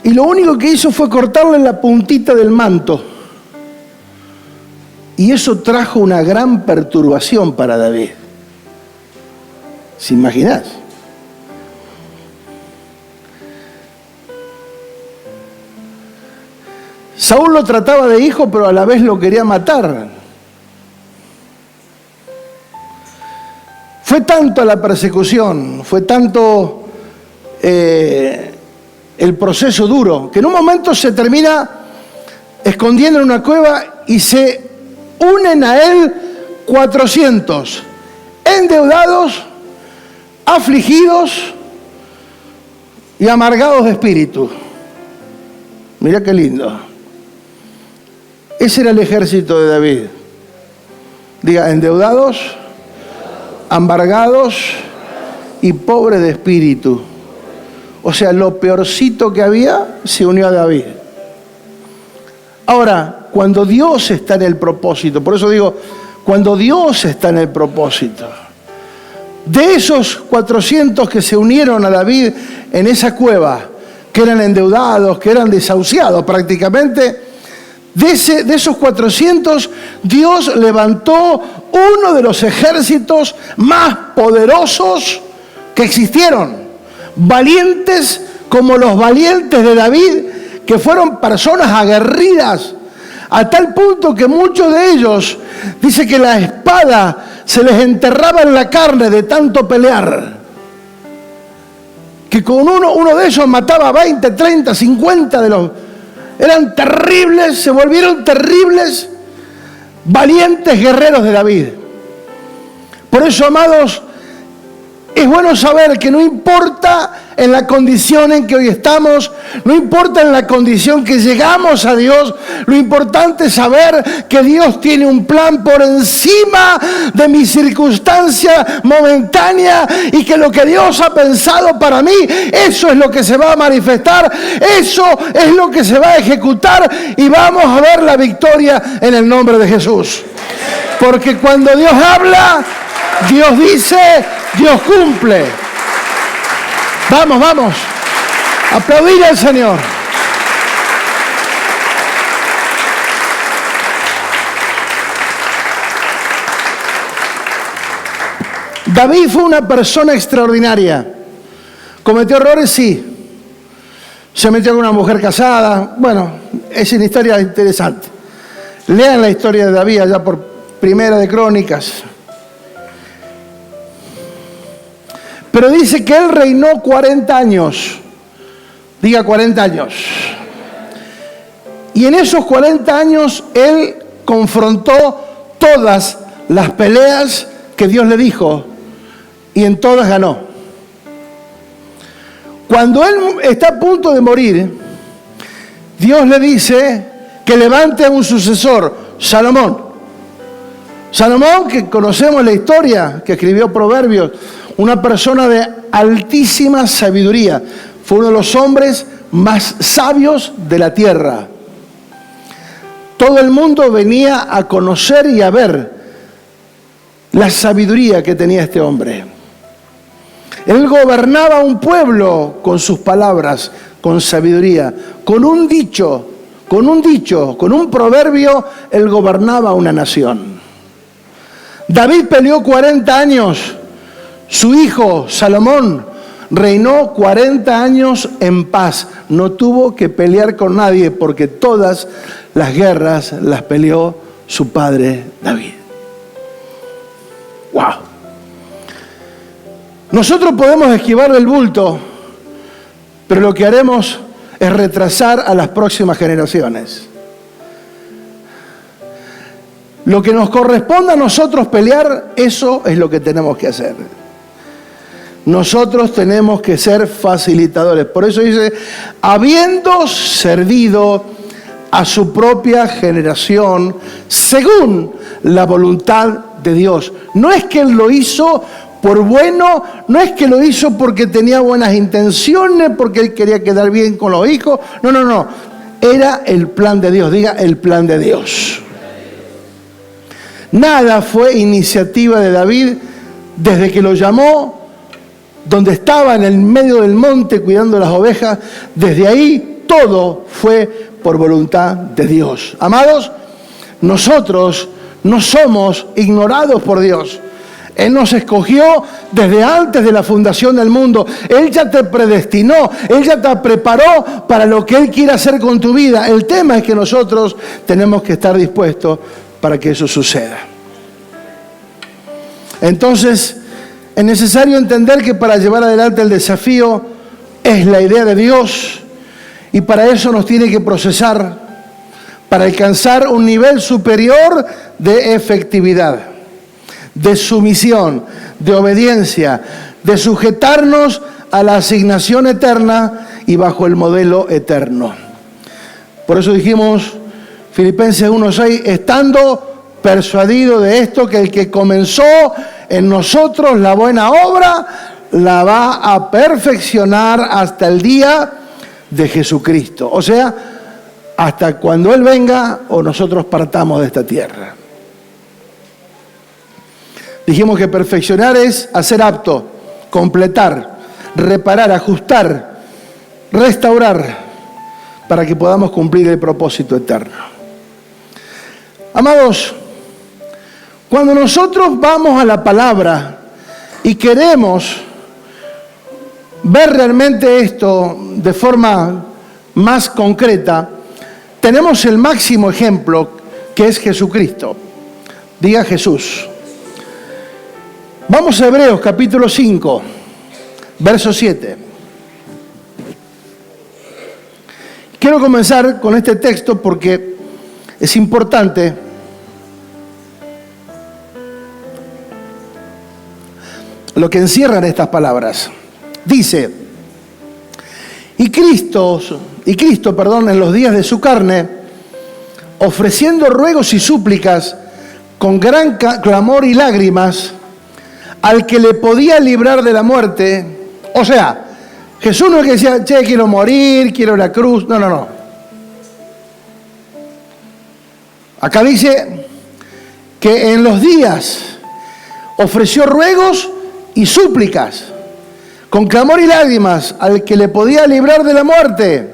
Y lo único que hizo fue cortarle la puntita del manto. Y eso trajo una gran perturbación para David. ¿Se imaginás? Saúl lo trataba de hijo, pero a la vez lo quería matar. Fue tanto la persecución, fue tanto el proceso duro, que en un momento se termina escondiendo en una cueva y se unen a él 400 endeudados, afligidos y amargados de espíritu. Mirá qué lindo. Ese era el ejército de David. Diga, endeudados, amargados y pobres de espíritu. O sea, lo peorcito que había se unió a David. Ahora, cuando Dios está en el propósito, por eso digo, cuando Dios está en el propósito, de esos 400 que se unieron a David en esa cueva, que eran endeudados, que eran desahuciados prácticamente, de esos 400, Dios levantó uno de los ejércitos más poderosos que existieron. Valientes como los valientes de David, que fueron personas aguerridas, a tal punto que muchos de ellos, dice que la espada se les enterraba en la carne de tanto pelear. Que con uno de ellos mataba 20, 30, 50 de los... Eran terribles, se volvieron terribles, valientes guerreros de David. Por eso, amados, es bueno saber que no importa en la condición en que hoy estamos, no importa en la condición que llegamos a Dios, lo importante es saber que Dios tiene un plan por encima de mi circunstancia momentánea y que lo que Dios ha pensado para mí, eso es lo que se va a manifestar, eso es lo que se va a ejecutar y vamos a ver la victoria en el nombre de Jesús. Porque cuando Dios habla, Dios dice, Dios cumple. Vamos, vamos. Aplaudir al Señor. David fue una persona extraordinaria. ¿Cometió errores? Sí. Se metió con una mujer casada. Bueno, es una historia interesante. Lean la historia de David allá por Primera de Crónicas. Pero dice que él reinó 40 años. Diga 40 años. Y en esos 40 años él confrontó todas las peleas que Dios le dijo. Y en todas ganó. Cuando él está a punto de morir, Dios le dice que levante a un sucesor, Salomón. Salomón, que conocemos la historia, que escribió Proverbios, una persona de altísima sabiduría. Fue uno de los hombres más sabios de la tierra. Todo el mundo venía a conocer y a ver la sabiduría que tenía este hombre. Él gobernaba un pueblo con sus palabras, con sabiduría, con un dicho, con un proverbio, él gobernaba una nación. David peleó 40 años. Su hijo, Salomón, reinó 40 años en paz. No tuvo que pelear con nadie porque todas las guerras las peleó su padre David. ¡Wow! Nosotros podemos esquivar el bulto, pero lo que haremos es retrasar a las próximas generaciones. Lo que nos corresponde a nosotros pelear, eso es lo que tenemos que hacer. Nosotros tenemos que ser facilitadores. Por eso dice, habiendo servido a su propia generación según la voluntad de Dios. No es que Él lo hizo por bueno, no es que lo hizo porque tenía buenas intenciones, porque él quería quedar bien con los hijos. No. Era el plan de Dios. Diga, el plan de Dios. Nada fue iniciativa de David desde que lo llamó, donde estaba en el medio del monte cuidando las ovejas. Desde ahí todo fue por voluntad de Dios. Amados, nosotros no somos ignorados por Dios. Él nos escogió desde antes de la fundación del mundo. Él ya te predestinó, Él ya te preparó para lo que Él quiere hacer con tu vida. El tema es que nosotros tenemos que estar dispuestos para que eso suceda. Entonces, es necesario entender que para llevar adelante el desafío es la idea de Dios, y para eso nos tiene que procesar para alcanzar un nivel superior de efectividad, de sumisión, de obediencia, de sujetarnos a la asignación eterna y bajo el modelo eterno. Por eso dijimos, Filipenses 1:6, estando persuadido de esto, que el que comenzó en nosotros la buena obra, la va a perfeccionar hasta el día de Jesucristo. O sea, hasta cuando Él venga o nosotros partamos de esta tierra. Dijimos que perfeccionar es hacer apto, completar, reparar, ajustar, restaurar, para que podamos cumplir el propósito eterno. Amados, cuando nosotros vamos a la palabra y queremos ver realmente esto de forma más concreta, tenemos el máximo ejemplo, que es Jesucristo. Diga Jesús. Vamos a Hebreos capítulo 5, verso 7. Quiero comenzar con este texto porque es importante. Lo que encierran estas palabras. Dice, y Cristo, en los días de su carne, ofreciendo ruegos y súplicas con gran clamor y lágrimas, al que le podía librar de la muerte. O sea, Jesús no es que decía, che, quiero morir, quiero la cruz. No. Acá dice que en los días ofreció ruegos y súplicas con clamor y lágrimas al que le podía librar de la muerte.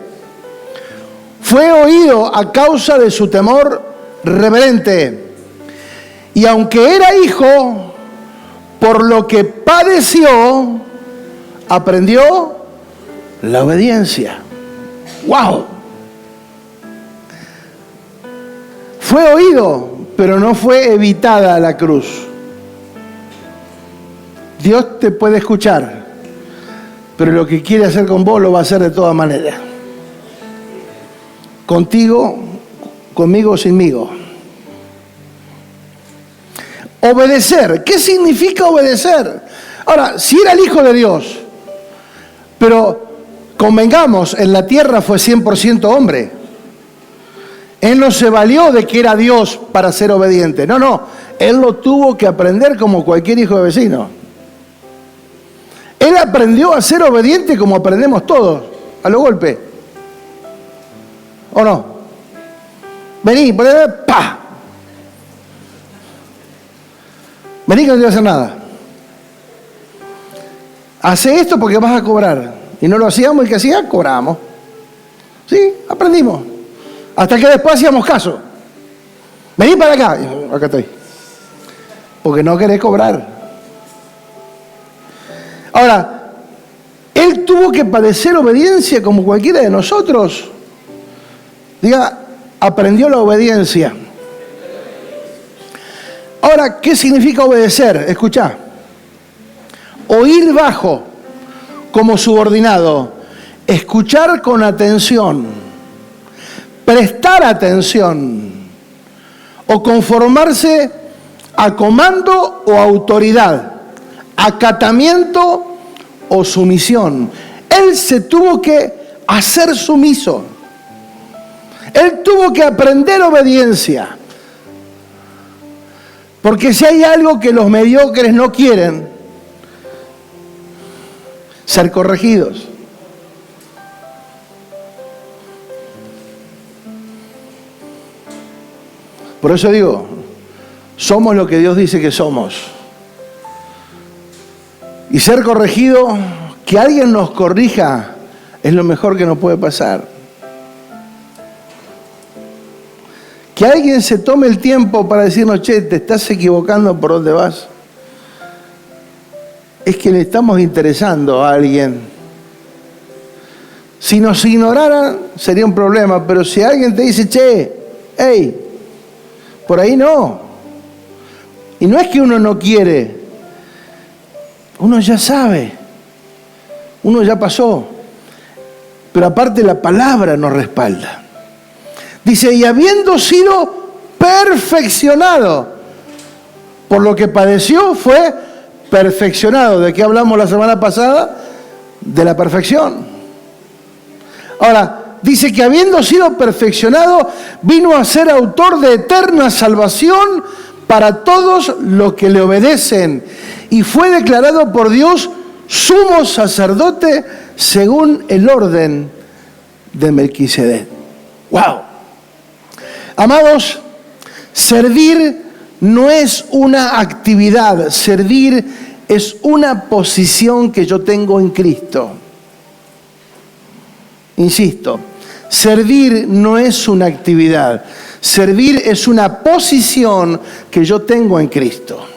Fue oído a causa de su temor reverente. Y aunque era hijo, por lo que padeció, aprendió la obediencia. ¡Wow! Fue oído, pero no fue evitada la cruz. Dios te puede escuchar, pero lo que quiere hacer con vos lo va a hacer de todas maneras. Contigo, conmigo o sinmigo. Obedecer. ¿Qué significa obedecer? Ahora, si era el Hijo de Dios, pero convengamos, en la tierra fue 100% hombre. Él no se valió de que era Dios para ser obediente. No. Él lo tuvo que aprender como cualquier hijo de vecino. Él aprendió a ser obediente como aprendemos todos, a lo golpe. ¿O no? Vení, ¡pa! Vení que no te voy a hacer nada. Hace esto porque vas a cobrar. Y no lo hacíamos, y que hacía, cobramos. Sí, aprendimos. Hasta que después hacíamos caso. Vení para acá. Acá estoy. Porque no querés cobrar. Ahora, Él tuvo que padecer obediencia como cualquiera de nosotros. Diga, aprendió la obediencia. Ahora, ¿qué significa obedecer? Escuchá. Oír bajo, como subordinado. Escuchar con atención. Prestar atención. O conformarse a comando o autoridad. Acatamiento o sumisión. Él se tuvo que hacer sumiso. Él tuvo que aprender obediencia. Porque si hay algo que los mediocres no quieren, ser corregidos. Por eso digo, somos lo que Dios dice que somos. Y ser corregido, que alguien nos corrija, es lo mejor que nos puede pasar. Que alguien se tome el tiempo para decirnos, che, te estás equivocando por dónde vas. Es que le estamos interesando a alguien. Si nos ignoraran, sería un problema, pero si alguien te dice, che, hey, por ahí no. Y no es que uno no quiere, uno ya sabe, uno ya pasó, pero aparte la palabra nos respalda. Dice, y habiendo sido perfeccionado por lo que padeció, fue perfeccionado. ¿De qué hablamos la semana pasada? De la perfección. Ahora, dice que habiendo sido perfeccionado, vino a ser autor de eterna salvación para todos los que le obedecen. Y fue declarado por Dios sumo sacerdote según el orden de Melquisedec. ¡Wow! Amados, servir no es una actividad, servir es una posición que yo tengo en Cristo. Insisto, servir no es una actividad, servir es una posición que yo tengo en Cristo.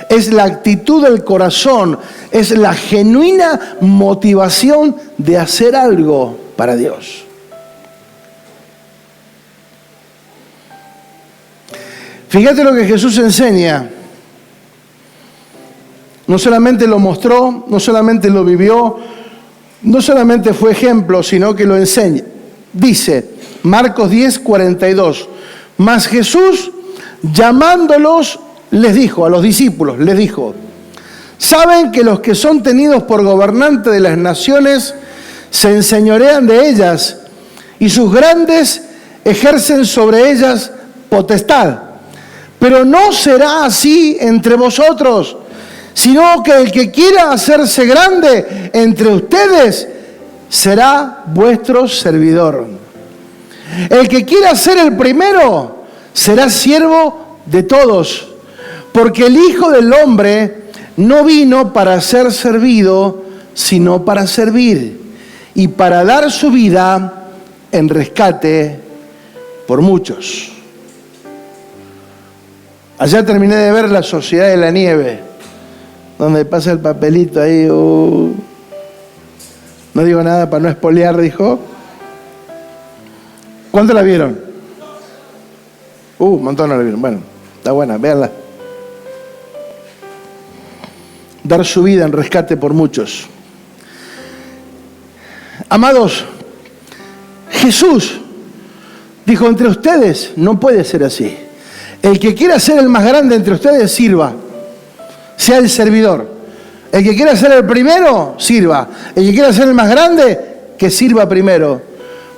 Es la actitud del corazón, es la genuina motivación de hacer algo para Dios. Fíjate lo que Jesús enseña. No solamente lo mostró, no solamente lo vivió, no solamente fue ejemplo, sino que lo enseña. Dice, Marcos 10:42, mas Jesús, llamándolos, les dijo, a los discípulos, les dijo, ¿saben que los que son tenidos por gobernantes de las naciones se enseñorean de ellas y sus grandes ejercen sobre ellas potestad? Pero no será así entre vosotros, sino que el que quiera hacerse grande entre ustedes será vuestro servidor. El que quiera ser el primero será siervo de todos, porque el Hijo del Hombre no vino para ser servido, sino para servir y para dar su vida en rescate por muchos. Allá terminé de ver La Sociedad de la Nieve, donde pasa el papelito ahí. No digo nada para no espolear, dijo. ¿Cuánto la vieron? Un montón no la vieron. Bueno, está buena, véanla. Dar su vida en rescate por muchos. Amados, Jesús dijo, entre ustedes no puede ser así. El que quiera ser el más grande entre ustedes, sirva. Sea el servidor. El que quiera ser el primero, sirva. El que quiera ser el más grande, que sirva primero.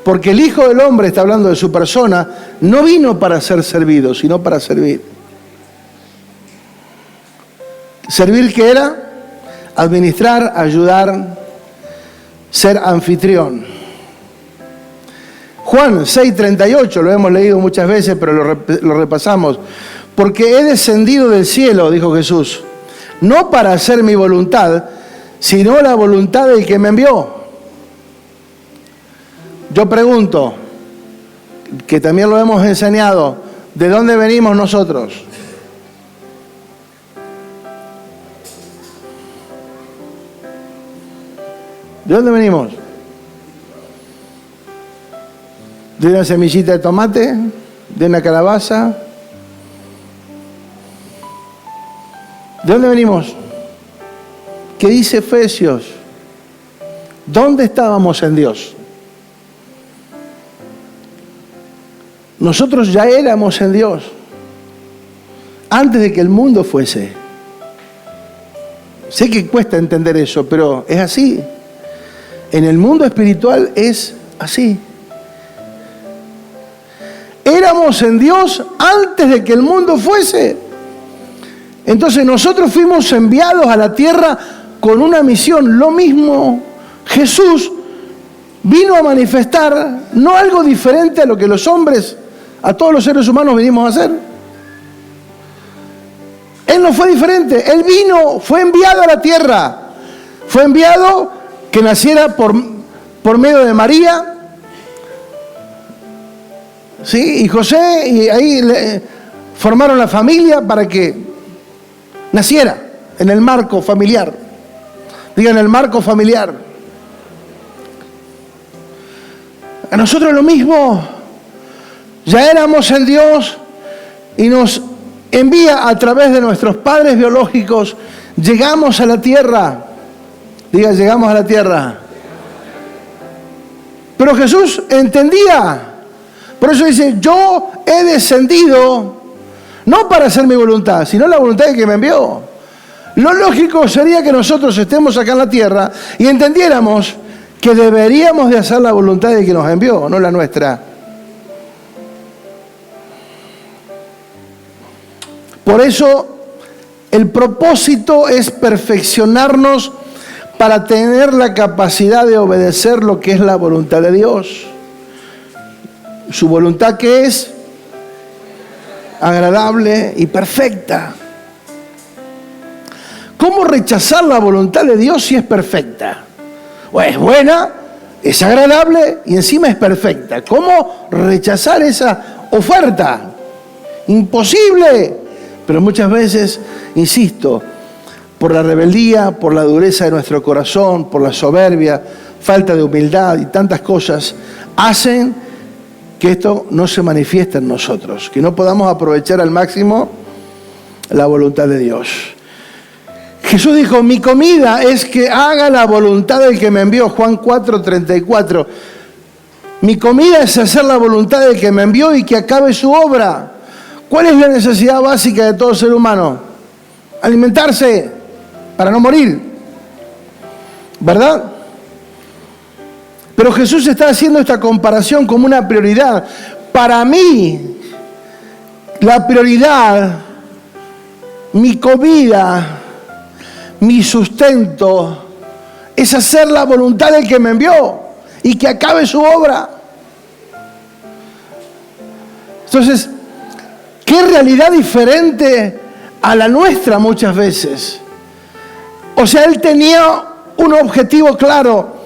Porque el Hijo del Hombre, está hablando de su persona, no vino para ser servido, sino para servir. ¿Servir qué era? Administrar, ayudar, ser anfitrión. Juan 6:38, lo hemos leído muchas veces, pero lo repasamos. Porque he descendido del cielo, dijo Jesús, no para hacer mi voluntad, sino la voluntad del que me envió. Yo pregunto, que también lo hemos enseñado, ¿de dónde venimos nosotros? ¿De dónde venimos? ¿De una semillita de tomate? ¿De una calabaza? ¿De dónde venimos? ¿Qué dice Efesios? ¿Dónde estábamos en Dios? Nosotros ya éramos en Dios antes de que el mundo fuese. Sé que cuesta entender eso, pero es así. En el mundo espiritual es así. Éramos en Dios antes de que el mundo fuese. Entonces nosotros fuimos enviados a la tierra con una misión. Lo mismo, Jesús vino a manifestar no algo diferente a lo que los hombres, a todos los seres humanos venimos a hacer. Él no fue diferente. Él vino, fue enviado a la tierra. Fue enviado que naciera por medio de María, ¿sí? Y José, y ahí formaron la familia para que naciera en el marco familiar. Digan, el marco familiar. A nosotros lo mismo. Ya éramos en Dios y nos envía a través de nuestros padres biológicos. Llegamos a la tierra. Diga, llegamos a la tierra. Pero Jesús entendía. Por eso dice, yo he descendido no para hacer mi voluntad, sino la voluntad de que me envió. Lo lógico sería que nosotros estemos acá en la tierra y entendiéramos que deberíamos de hacer la voluntad de que nos envió, no la nuestra. Por eso, el propósito es perfeccionarnos para tener la capacidad de obedecer lo que es la voluntad de Dios. Su voluntad que es agradable y perfecta. ¿Cómo rechazar la voluntad de Dios si es perfecta? Pues es buena, es agradable y encima es perfecta. ¿Cómo rechazar esa oferta? Imposible. Pero muchas veces, insisto, por la rebeldía, por la dureza de nuestro corazón, por la soberbia, falta de humildad y tantas cosas, hacen que esto no se manifieste en nosotros, que no podamos aprovechar al máximo la voluntad de Dios. Jesús dijo, mi comida es que haga la voluntad del que me envió, Juan 4:34. Mi comida es hacer la voluntad del que me envió y que acabe su obra. ¿Cuál es la necesidad básica de todo ser humano? Alimentarse para no morir, ¿verdad? Pero Jesús está haciendo esta comparación como una prioridad. Para mí, la prioridad, mi comida, mi sustento, es hacer la voluntad del que me envió y que acabe su obra. Entonces, ¿qué realidad diferente a la nuestra muchas veces? O sea, él tenía un objetivo claro,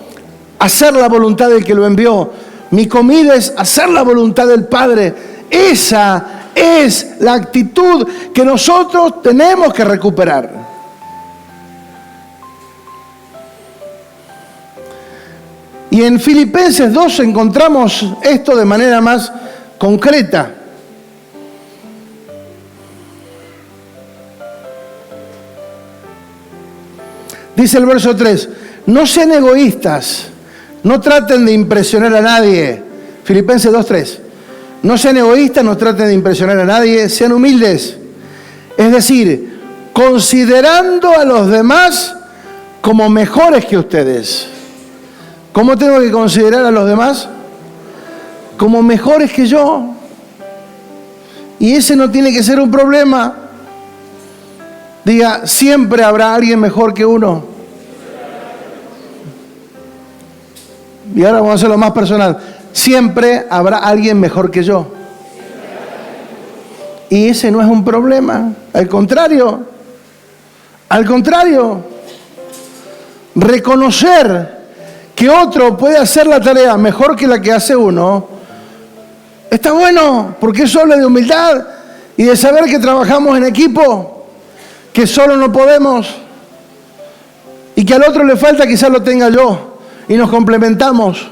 hacer la voluntad del que lo envió. Mi comida es hacer la voluntad del Padre. Esa es la actitud que nosotros tenemos que recuperar. Y en Filipenses 2 encontramos esto de manera más concreta. Dice el verso 3, no sean egoístas, no traten de impresionar a nadie. Filipenses 2:3. No sean egoístas, no traten de impresionar a nadie, sean humildes. Es decir, considerando a los demás como mejores que ustedes. ¿Cómo tengo que considerar a los demás? Como mejores que yo. Y ese no tiene que ser un problema. Diga, siempre habrá alguien mejor que uno. Y ahora vamos a hacerlo más personal. Siempre habrá alguien mejor que yo. Y ese no es un problema. Al contrario, reconocer que otro puede hacer la tarea mejor que la que hace uno, está bueno, porque eso habla de humildad y de saber que trabajamos en equipo, que solo no podemos y que al otro le falta, quizás lo tenga yo, y nos complementamos,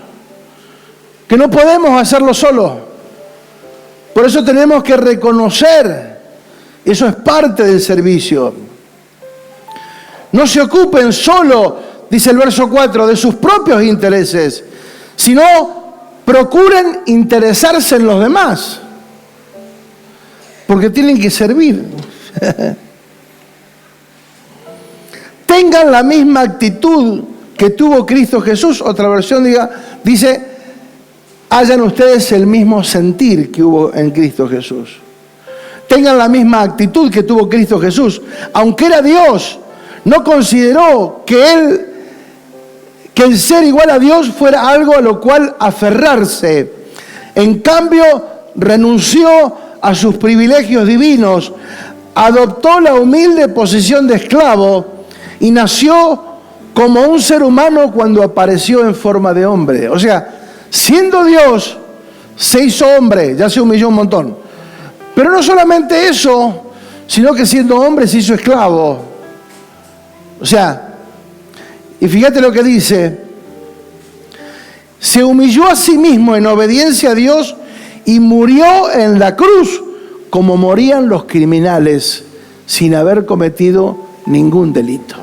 que no podemos hacerlo solo. Por eso tenemos que reconocer, eso es parte del servicio. No se ocupen solo, dice el verso 4, de sus propios intereses, sino procuren interesarse en los demás, porque tienen que servir. Tengan la misma actitud que tuvo Cristo Jesús. Otra versión dice, hayan ustedes el mismo sentir que hubo en Cristo Jesús. Tengan la misma actitud que tuvo Cristo Jesús. Aunque era Dios, No consideró que el ser igual a Dios fuera algo a lo cual aferrarse. En cambio, renunció a sus privilegios divinos, adoptó la humilde posición de esclavo y nació como un ser humano cuando apareció en forma de hombre. O sea, siendo Dios, se hizo hombre, ya se humilló un montón. Pero no solamente eso, sino que siendo hombre se hizo esclavo. O sea, y fíjate lo que dice: se humilló a sí mismo en obediencia a Dios y murió en la cruz como morían los criminales sin haber cometido ningún delito.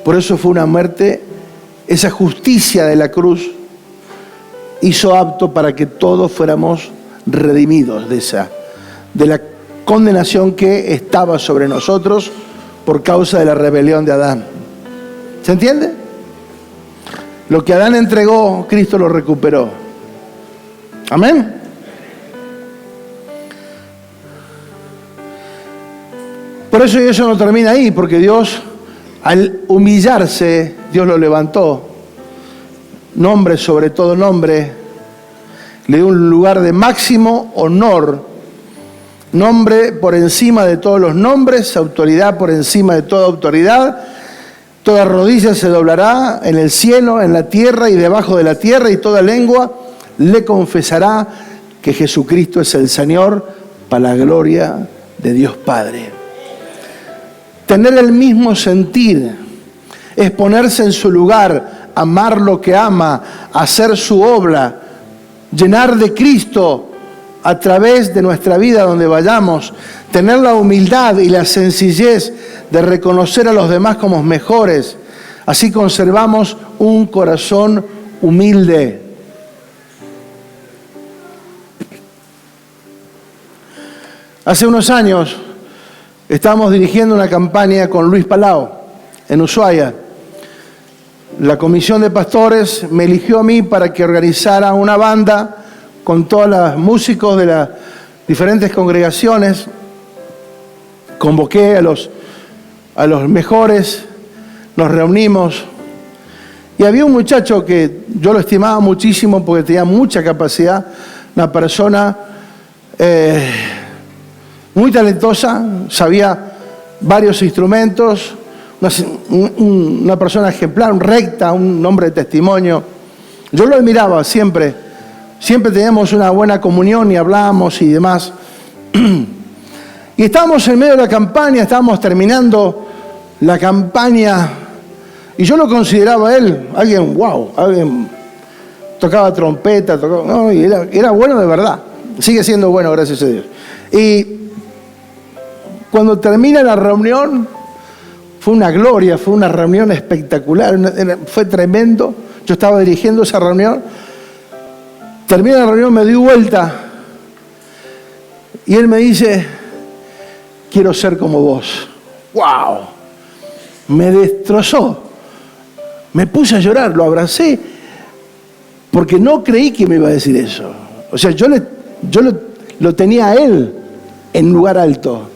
Por eso fue una muerte, esa justicia de la cruz hizo apto para que todos fuéramos redimidos de la condenación que estaba sobre nosotros por causa de la rebelión de Adán. ¿Se entiende? Lo que Adán entregó, Cristo lo recuperó. Amén. Por eso no termina ahí, porque Dios, al humillarse, Dios lo levantó. Nombre sobre todo nombre, le dio un lugar de máximo honor. Nombre por encima de todos los nombres, autoridad por encima de toda autoridad. Toda rodilla se doblará en el cielo, en la tierra y debajo de la tierra, y toda lengua le confesará que Jesucristo es el Señor, para la gloria de Dios Padre. Tener el mismo sentir es ponerse en su lugar, amar lo que ama, hacer su obra, llenar de Cristo a través de nuestra vida donde vayamos, tener la humildad y la sencillez de reconocer a los demás como mejores. Así conservamos un corazón humilde. Hace unos años estábamos dirigiendo una campaña con Luis Palau en Ushuaia. La comisión de pastores me eligió a mí para que organizara una banda con todos los músicos de las diferentes congregaciones. Convoqué a los mejores, nos reunimos, y había un muchacho que yo lo estimaba muchísimo porque tenía mucha capacidad, una persona muy talentosa, sabía varios instrumentos, una persona ejemplar, recta, un hombre de testimonio. Yo lo admiraba siempre teníamos una buena comunión y hablábamos y demás. Y estábamos en medio de la campaña, estábamos terminando la campaña, y yo lo consideraba a él alguien tocaba trompeta, y era bueno de verdad, sigue siendo bueno, gracias a Dios. Y cuando termina la reunión, fue una gloria, fue una reunión espectacular, fue tremendo. Yo estaba dirigiendo esa reunión, termina la reunión, me di vuelta, y él me dice: quiero ser como vos. ¡Wow! Me destrozó. Me puse a llorar, lo abracé, porque no creí que me iba a decir eso. O sea, yo lo tenía a él en lugar alto.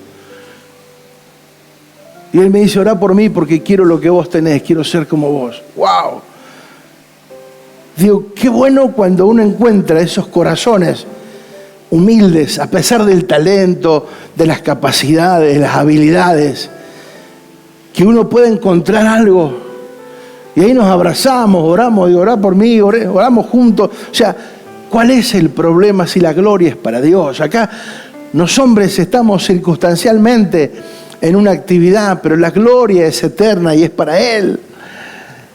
Y él me dice: orá por mí porque quiero lo que vos tenés, quiero ser como vos. ¡Wow! Digo, qué bueno cuando uno encuentra esos corazones humildes, a pesar del talento, de las capacidades, de las habilidades, que uno puede encontrar algo. Y ahí nos abrazamos, oramos, digo, orá por mí, oramos juntos. O sea, ¿cuál es el problema si la gloria es para Dios? Acá los hombres estamos circunstancialmente en una actividad, pero la gloria es eterna y es para Él.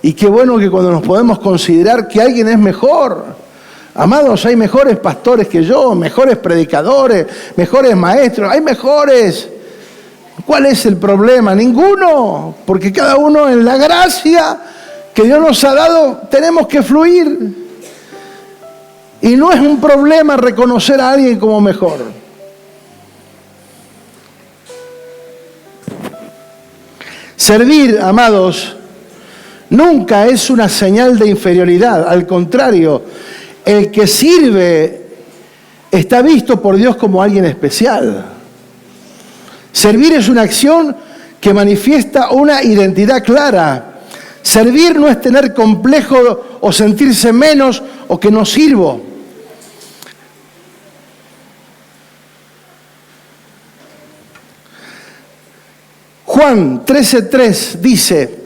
Y qué bueno que cuando nos podemos considerar que alguien es mejor. Amados, hay mejores pastores que yo, mejores predicadores, mejores maestros, hay mejores. ¿Cuál es el problema? Ninguno, porque cada uno en la gracia que Dios nos ha dado tenemos que fluir. Y no es un problema reconocer a alguien como mejor. Servir, amados, nunca es una señal de inferioridad. Al contrario, el que sirve está visto por Dios como alguien especial. Servir es una acción que manifiesta una identidad clara. Servir no es tener complejo o sentirse menos o que no sirvo. Juan 13:3 dice: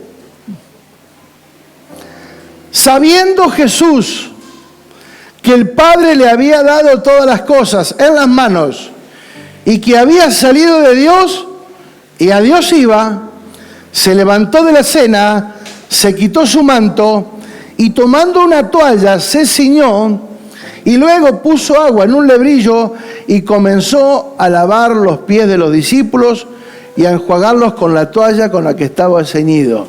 sabiendo Jesús que el Padre le había dado todas las cosas en las manos y que había salido de Dios y a Dios iba, se levantó de la cena, se quitó su manto y tomando una toalla se ciñó y luego puso agua en un lebrillo y comenzó a lavar los pies de los discípulos y a enjuagarlos con la toalla con la que estaba ceñido.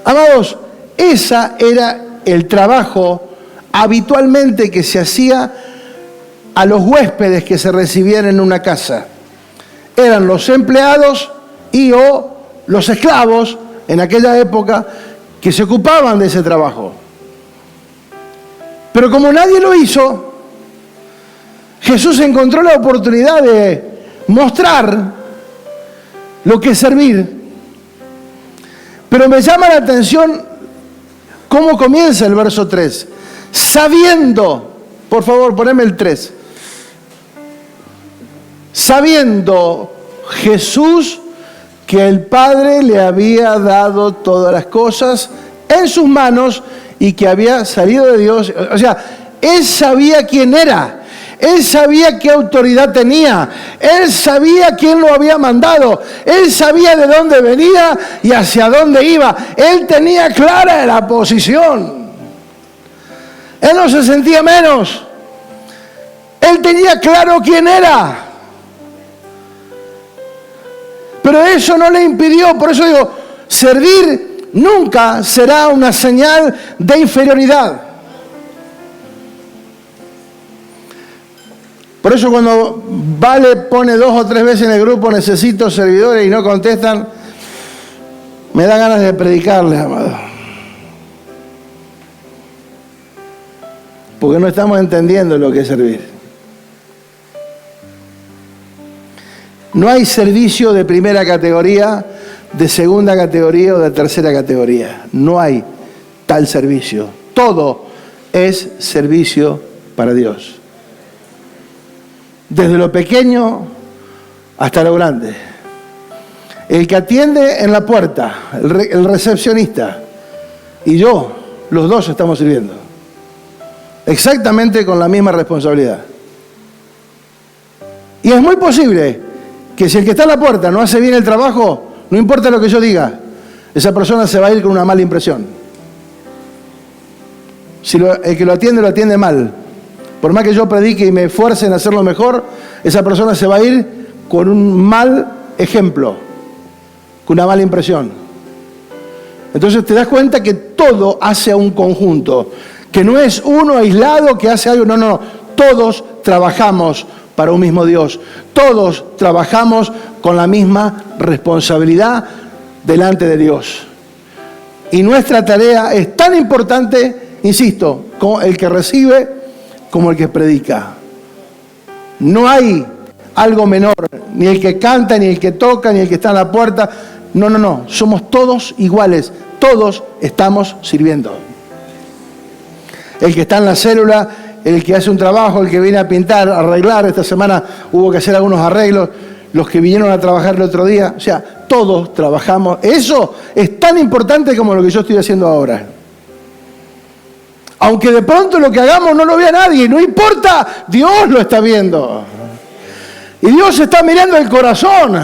Amados, ese era el trabajo habitualmente que se hacía a los huéspedes que se recibían en una casa. Eran los empleados y o los esclavos en aquella época que se ocupaban de ese trabajo. Pero como nadie lo hizo, Jesús encontró la oportunidad de mostrar lo que es servir. Pero me llama la atención cómo comienza el verso 3. Sabiendo, por favor, poneme el 3. Sabiendo Jesús que el Padre le había dado todas las cosas en sus manos y que había salido de Dios. O sea, Él sabía quién era. Él sabía qué autoridad tenía. Él sabía quién lo había mandado. Él sabía de dónde venía y hacia dónde iba. Él tenía clara la posición. Él no se sentía menos. Él tenía claro quién era. Pero eso no le impidió, por eso digo, servir nunca será una señal de inferioridad. Por eso cuando Vale pone 2 o 3 veces en el grupo necesito servidores y no contestan, me da ganas de predicarles, amado. Porque no estamos entendiendo lo que es servir. No hay servicio de primera categoría, de segunda categoría o de tercera categoría. No hay tal servicio. Todo es servicio para Dios. Desde lo pequeño hasta lo grande. El que atiende en la puerta, el recepcionista, y yo, los dos estamos sirviendo. Exactamente con la misma responsabilidad. Y es muy posible que si el que está en la puerta no hace bien el trabajo, no importa lo que yo diga, esa persona se va a ir con una mala impresión. Si el que lo atiende mal, por más que yo predique y me esfuerce en hacerlo mejor, esa persona se va a ir con un mal ejemplo, con una mala impresión. Entonces te das cuenta que todo hace a un conjunto, que no es uno aislado que hace algo, no, todos trabajamos para un mismo Dios, todos trabajamos con la misma responsabilidad delante de Dios. Y nuestra tarea es tan importante, insisto, como el que recibe como el que predica. No hay algo menor, ni el que canta, ni el que toca, ni el que está en la puerta. No, somos todos iguales, todos estamos sirviendo. El que está en la célula, el que hace un trabajo, el que viene a pintar, a arreglar, esta semana hubo que hacer algunos arreglos, los que vinieron a trabajar el otro día, o sea, todos trabajamos. Eso es tan importante como lo que yo estoy haciendo ahora. Aunque de pronto lo que hagamos no lo vea nadie, no importa, Dios lo está viendo. Y Dios está mirando el corazón.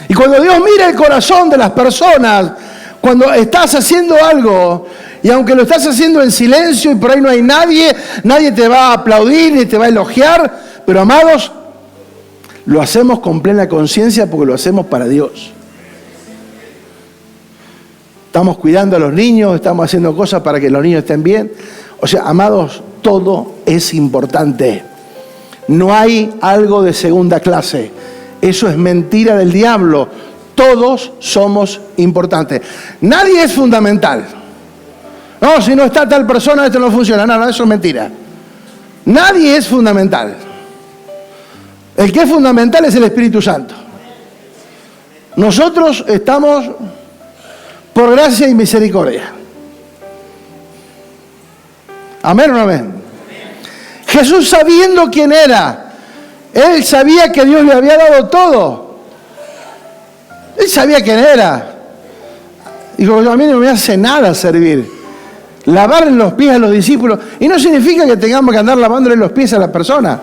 Y cuando Dios mira el corazón de las personas, cuando estás haciendo algo, y aunque lo estás haciendo en silencio y por ahí no hay nadie, nadie te va a aplaudir ni te va a elogiar, pero amados, lo hacemos con plena conciencia porque lo hacemos para Dios. Estamos cuidando a los niños, estamos haciendo cosas para que los niños estén bien. O sea, amados, todo es importante. No hay algo de segunda clase. Eso es mentira del diablo. Todos somos importantes. Nadie es fundamental. No, si no está tal persona, esto no funciona. No, eso es mentira. Nadie es fundamental. El que es fundamental es el Espíritu Santo. Nosotros estamos por gracia y misericordia. ¿Amén o no amén? Jesús, sabiendo quién era, Él sabía que Dios le había dado todo. Él sabía quién era. Dijo, a mí no me hace nada servir. Lavarle los pies a los discípulos. Y no significa que tengamos que andar lavándole los pies a la persona.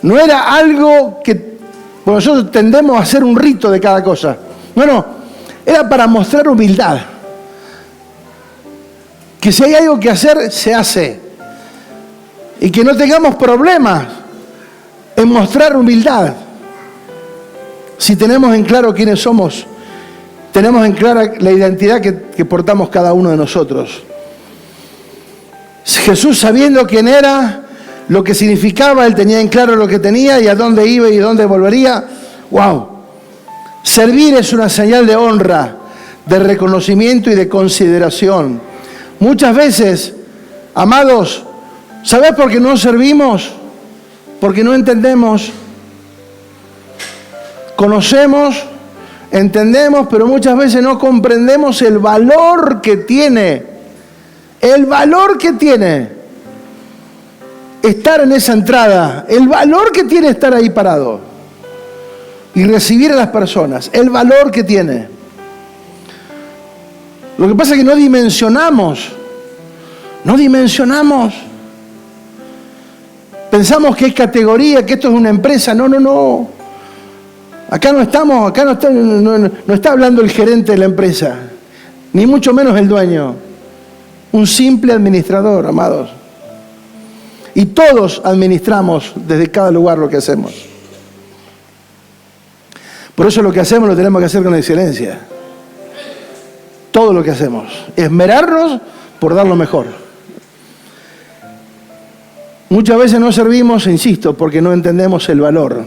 No era algo que nosotros tendemos a hacer un rito de cada cosa. No. Era para mostrar humildad. Que si hay algo que hacer, se hace. Y que no tengamos problemas en mostrar humildad. Si tenemos en claro quiénes somos, tenemos en clara la identidad que portamos cada uno de nosotros. Jesús, sabiendo quién era, lo que significaba, Él tenía en claro lo que tenía y a dónde iba y dónde volvería. ¡Wow! Servir es una señal de honra, de reconocimiento y de consideración. Muchas veces, amados, ¿sabes por qué no servimos? Porque no entendemos. Conocemos, entendemos, pero muchas veces no comprendemos el valor que tiene. El valor que tiene estar en esa entrada. El valor que tiene estar ahí parado. Y recibir a las personas. El valor que tiene. Lo que pasa es que no dimensionamos. No dimensionamos. Pensamos que es categoría, que esto es una empresa. No. Acá no está hablando el gerente de la empresa. Ni mucho menos el dueño. Un simple administrador, amados. Y todos administramos desde cada lugar lo que hacemos. Por eso lo que hacemos lo tenemos que hacer con excelencia. Todo lo que hacemos. Esmerarnos por dar lo mejor. Muchas veces no servimos, insisto, porque no entendemos el valor.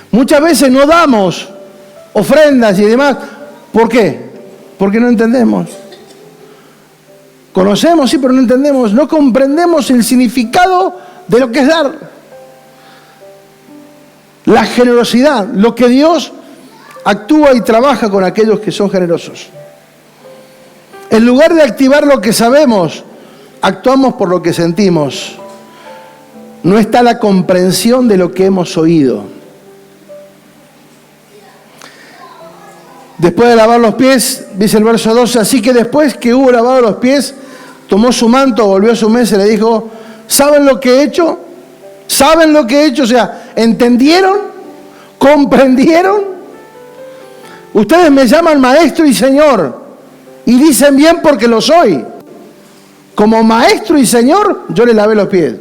Muchas veces no damos ofrendas y demás. ¿Por qué? Porque no entendemos. Conocemos, sí, pero no entendemos. No comprendemos el significado de lo que es dar. La generosidad, lo que Dios actúa y trabaja con aquellos que son generosos. En lugar de activar lo que sabemos, actuamos por lo que sentimos. No está la comprensión de lo que hemos oído. Después de lavar los pies, dice el verso 12, así que después que hubo lavado los pies, tomó su manto, volvió a su mesa y le dijo, ¿saben lo que he hecho? ¿Saben lo que he hecho? O sea, ¿entendieron? ¿Comprendieron? Ustedes me llaman maestro y señor y dicen bien porque lo soy. Como maestro y señor, yo les lavé los pies.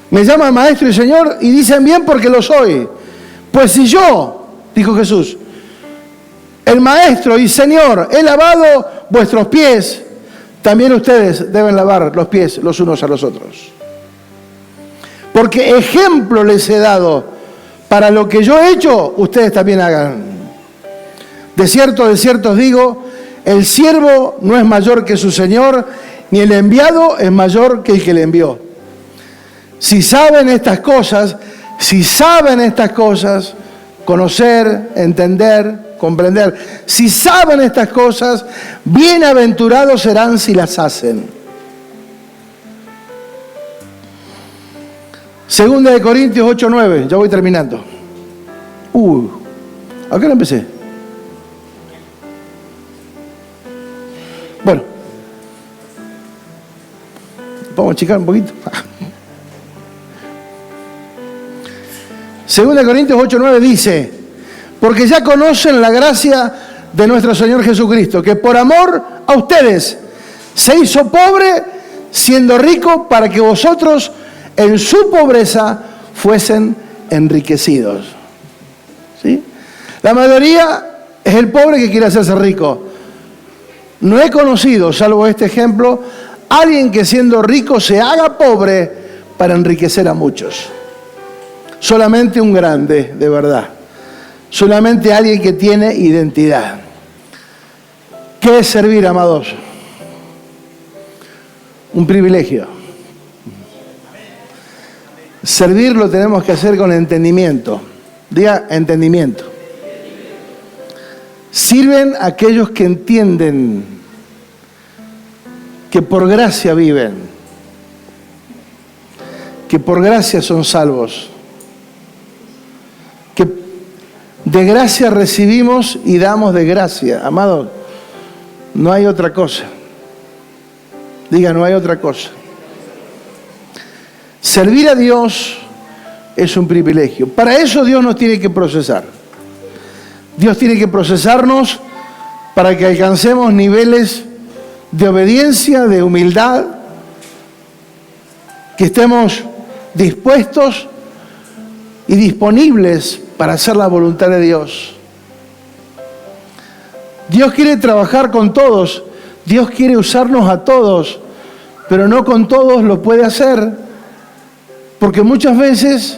Me llaman maestro y señor y dicen bien porque lo soy. Pues si yo, dijo Jesús, el maestro y señor, he lavado vuestros pies, también ustedes deben lavar los pies los unos a los otros. Porque ejemplo les he dado, para lo que yo he hecho, ustedes también hagan. De cierto os digo, el siervo no es mayor que su señor, ni el enviado es mayor que el que le envió. Si saben estas cosas, conocer, entender, comprender, si saben estas cosas, bienaventurados serán si las hacen. Segunda de Corintios 8:9, ya voy terminando. ¿A qué hora empecé? Bueno, vamos a achicar un poquito. Segunda de Corintios 8:9 dice, porque ya conocen la gracia de nuestro Señor Jesucristo, que por amor a ustedes se hizo pobre siendo rico para que vosotros en su pobreza fuesen enriquecidos. ¿Sí? La mayoría es el pobre que quiere hacerse rico. No he conocido, salvo este ejemplo, alguien que siendo rico se haga pobre para enriquecer a muchos. Solamente un grande, de verdad. Solamente alguien que tiene identidad. ¿Qué es servir, amados? Un privilegio. Servir lo tenemos que hacer con entendimiento. Diga entendimiento. Sirven aquellos que entienden que por gracia viven, que por gracia son salvos, que de gracia recibimos y damos de gracia. Amados, no hay otra cosa. Diga, no hay otra cosa. Servir a Dios es un privilegio. Para eso Dios nos tiene que procesar. Dios tiene que procesarnos para que alcancemos niveles de obediencia, de humildad, que estemos dispuestos y disponibles para hacer la voluntad de Dios. Dios quiere trabajar con todos, Dios quiere usarnos a todos, pero no con todos lo puede hacer, porque muchas veces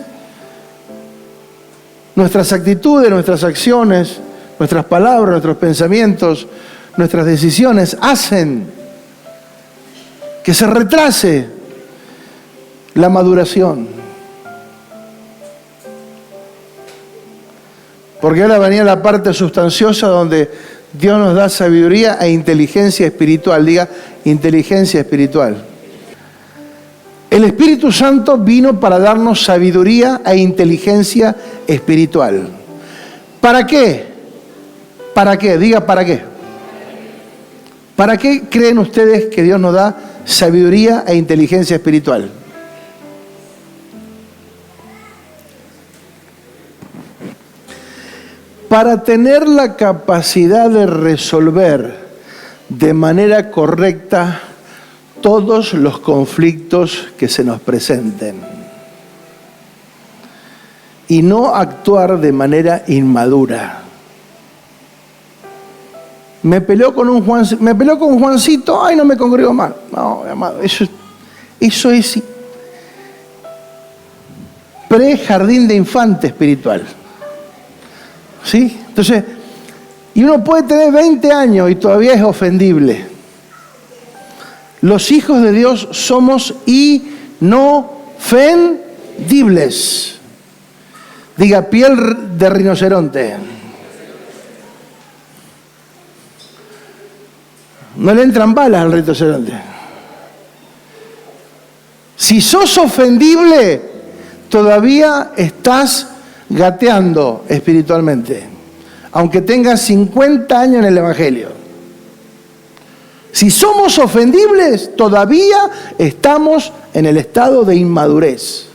nuestras actitudes, nuestras acciones, nuestras palabras, nuestros pensamientos, nuestras decisiones hacen que se retrase la maduración. Porque ahora venía la parte sustanciosa donde Dios nos da sabiduría e inteligencia espiritual. Diga, inteligencia espiritual. El Espíritu Santo vino para darnos sabiduría e inteligencia espiritual. ¿Para qué? ¿Para qué? Diga, ¿para qué? ¿Para qué creen ustedes que Dios nos da sabiduría e inteligencia espiritual? Para tener la capacidad de resolver de manera correcta todos los conflictos que se nos presenten y no actuar de manera inmadura. Me peleó con un Juancito, ay, no me congrego más. No, amado, eso es pre-jardín de infante espiritual. ¿Sí? Entonces, y uno puede tener 20 años y todavía es ofendible. Los hijos de Dios somos inofendibles. Diga, piel de rinoceronte. No le entran balas al rinoceronte. Si sos ofendible, todavía estás gateando espiritualmente, aunque tengas 50 años en el Evangelio. Si somos ofendibles, todavía estamos en el estado de inmadurez.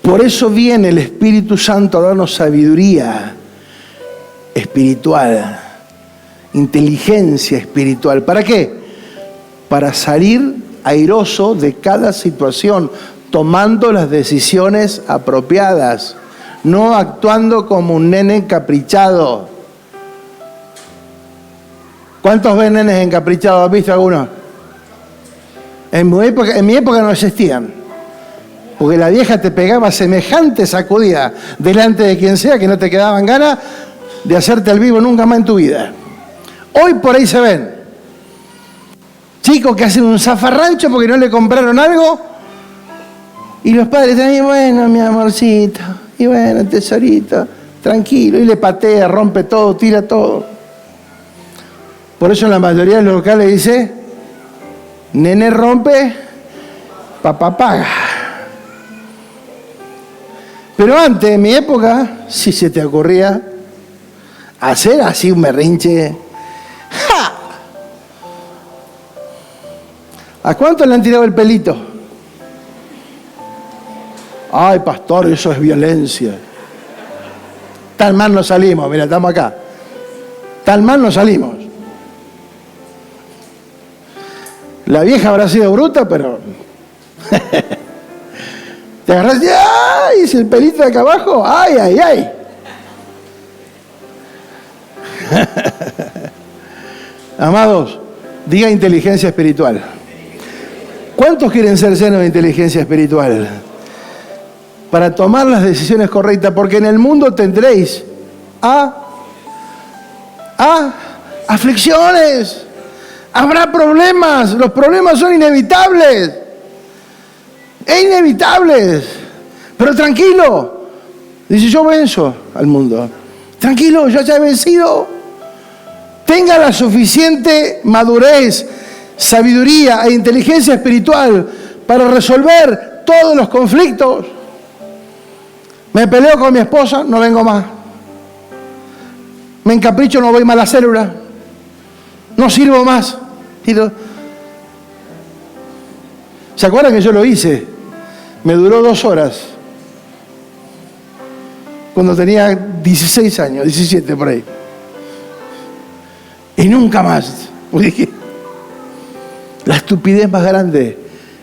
Por eso viene el Espíritu Santo a darnos sabiduría espiritual, inteligencia espiritual. ¿Para qué? Para salir airoso de cada situación, tomando las decisiones apropiadas, no actuando como un nene encaprichado. ¿Cuántos ven nenes encaprichados? ¿Has visto alguno? En mi época no existían, porque la vieja te pegaba semejante sacudida delante de quien sea que no te quedaban ganas de hacerte el vivo nunca más en tu vida. Hoy por ahí se ven chicos que hacen un zafarrancho porque no le compraron algo y los padres están ahí, bueno, mi amorcito, y bueno, tesorito, tranquilo, y le patea, rompe todo, tira todo. Por eso en la mayoría de los locales dice, nene rompe, papá paga. Pero antes, en mi época, si se te ocurría hacer así un berrinche, ¡ja! ¿A cuánto le han tirado el pelito? Ay, pastor, eso es violencia. Tan mal no salimos, mira, estamos acá. Tan mal no salimos. La vieja habrá sido bruta, pero... Te agarras y ¡ay! ¿Es el pelito de acá abajo? ¡Ay, ay, ay! Amados, diga inteligencia espiritual. ¿Cuántos quieren ser llenos de inteligencia espiritual? Para tomar las decisiones correctas, porque en el mundo tendréis a aflicciones, habrá problemas, los problemas son inevitables, pero tranquilo, dice, yo venzo al mundo, tranquilo, yo ya he vencido, tenga la suficiente madurez, sabiduría e inteligencia espiritual para resolver todos los conflictos. Me peleo con mi esposa, no vengo más. Me encapricho, no voy más a la célula. No sirvo más. ¿Se acuerdan que yo lo hice? Me duró 2 horas. Cuando tenía 16 años, 17 por ahí. Y nunca más. Dije, la estupidez más grande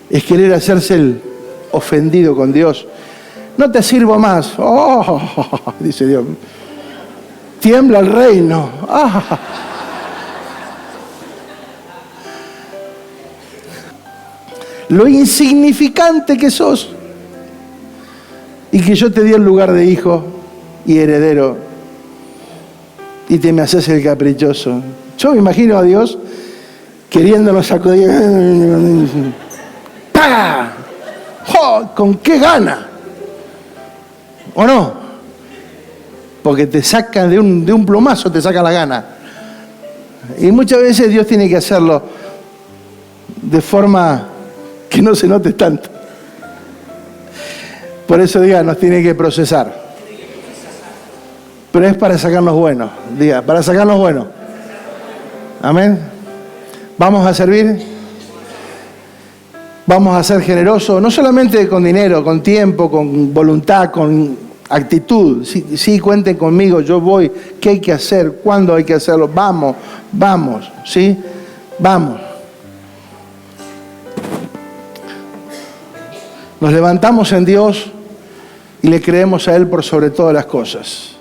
es querer hacerse el ofendido con Dios. No te sirvo más. Oh, dice Dios. Tiembla el reino. Ah. Lo insignificante que sos. Y que yo te di el lugar de hijo y heredero. Y te me haces el caprichoso. Yo me imagino a Dios queriéndonos sacudir. ¡Pah! ¡Oh! ¿Con qué gana? ¿O no? Porque te sacan de un plumazo, te saca la gana. Y muchas veces Dios tiene que hacerlo de forma que no se note tanto. Por eso diga, nos tiene que procesar. Pero es para sacarnos buenos. Diga, para sacarnos buenos. Amén. Vamos a servir. Vamos a ser generosos, no solamente con dinero, con tiempo, con voluntad, con actitud. Sí, cuenten conmigo, yo voy. ¿Qué hay que hacer? ¿Cuándo hay que hacerlo? Vamos, ¿sí? Vamos. Nos levantamos en Dios y le creemos a Él por sobre todas las cosas.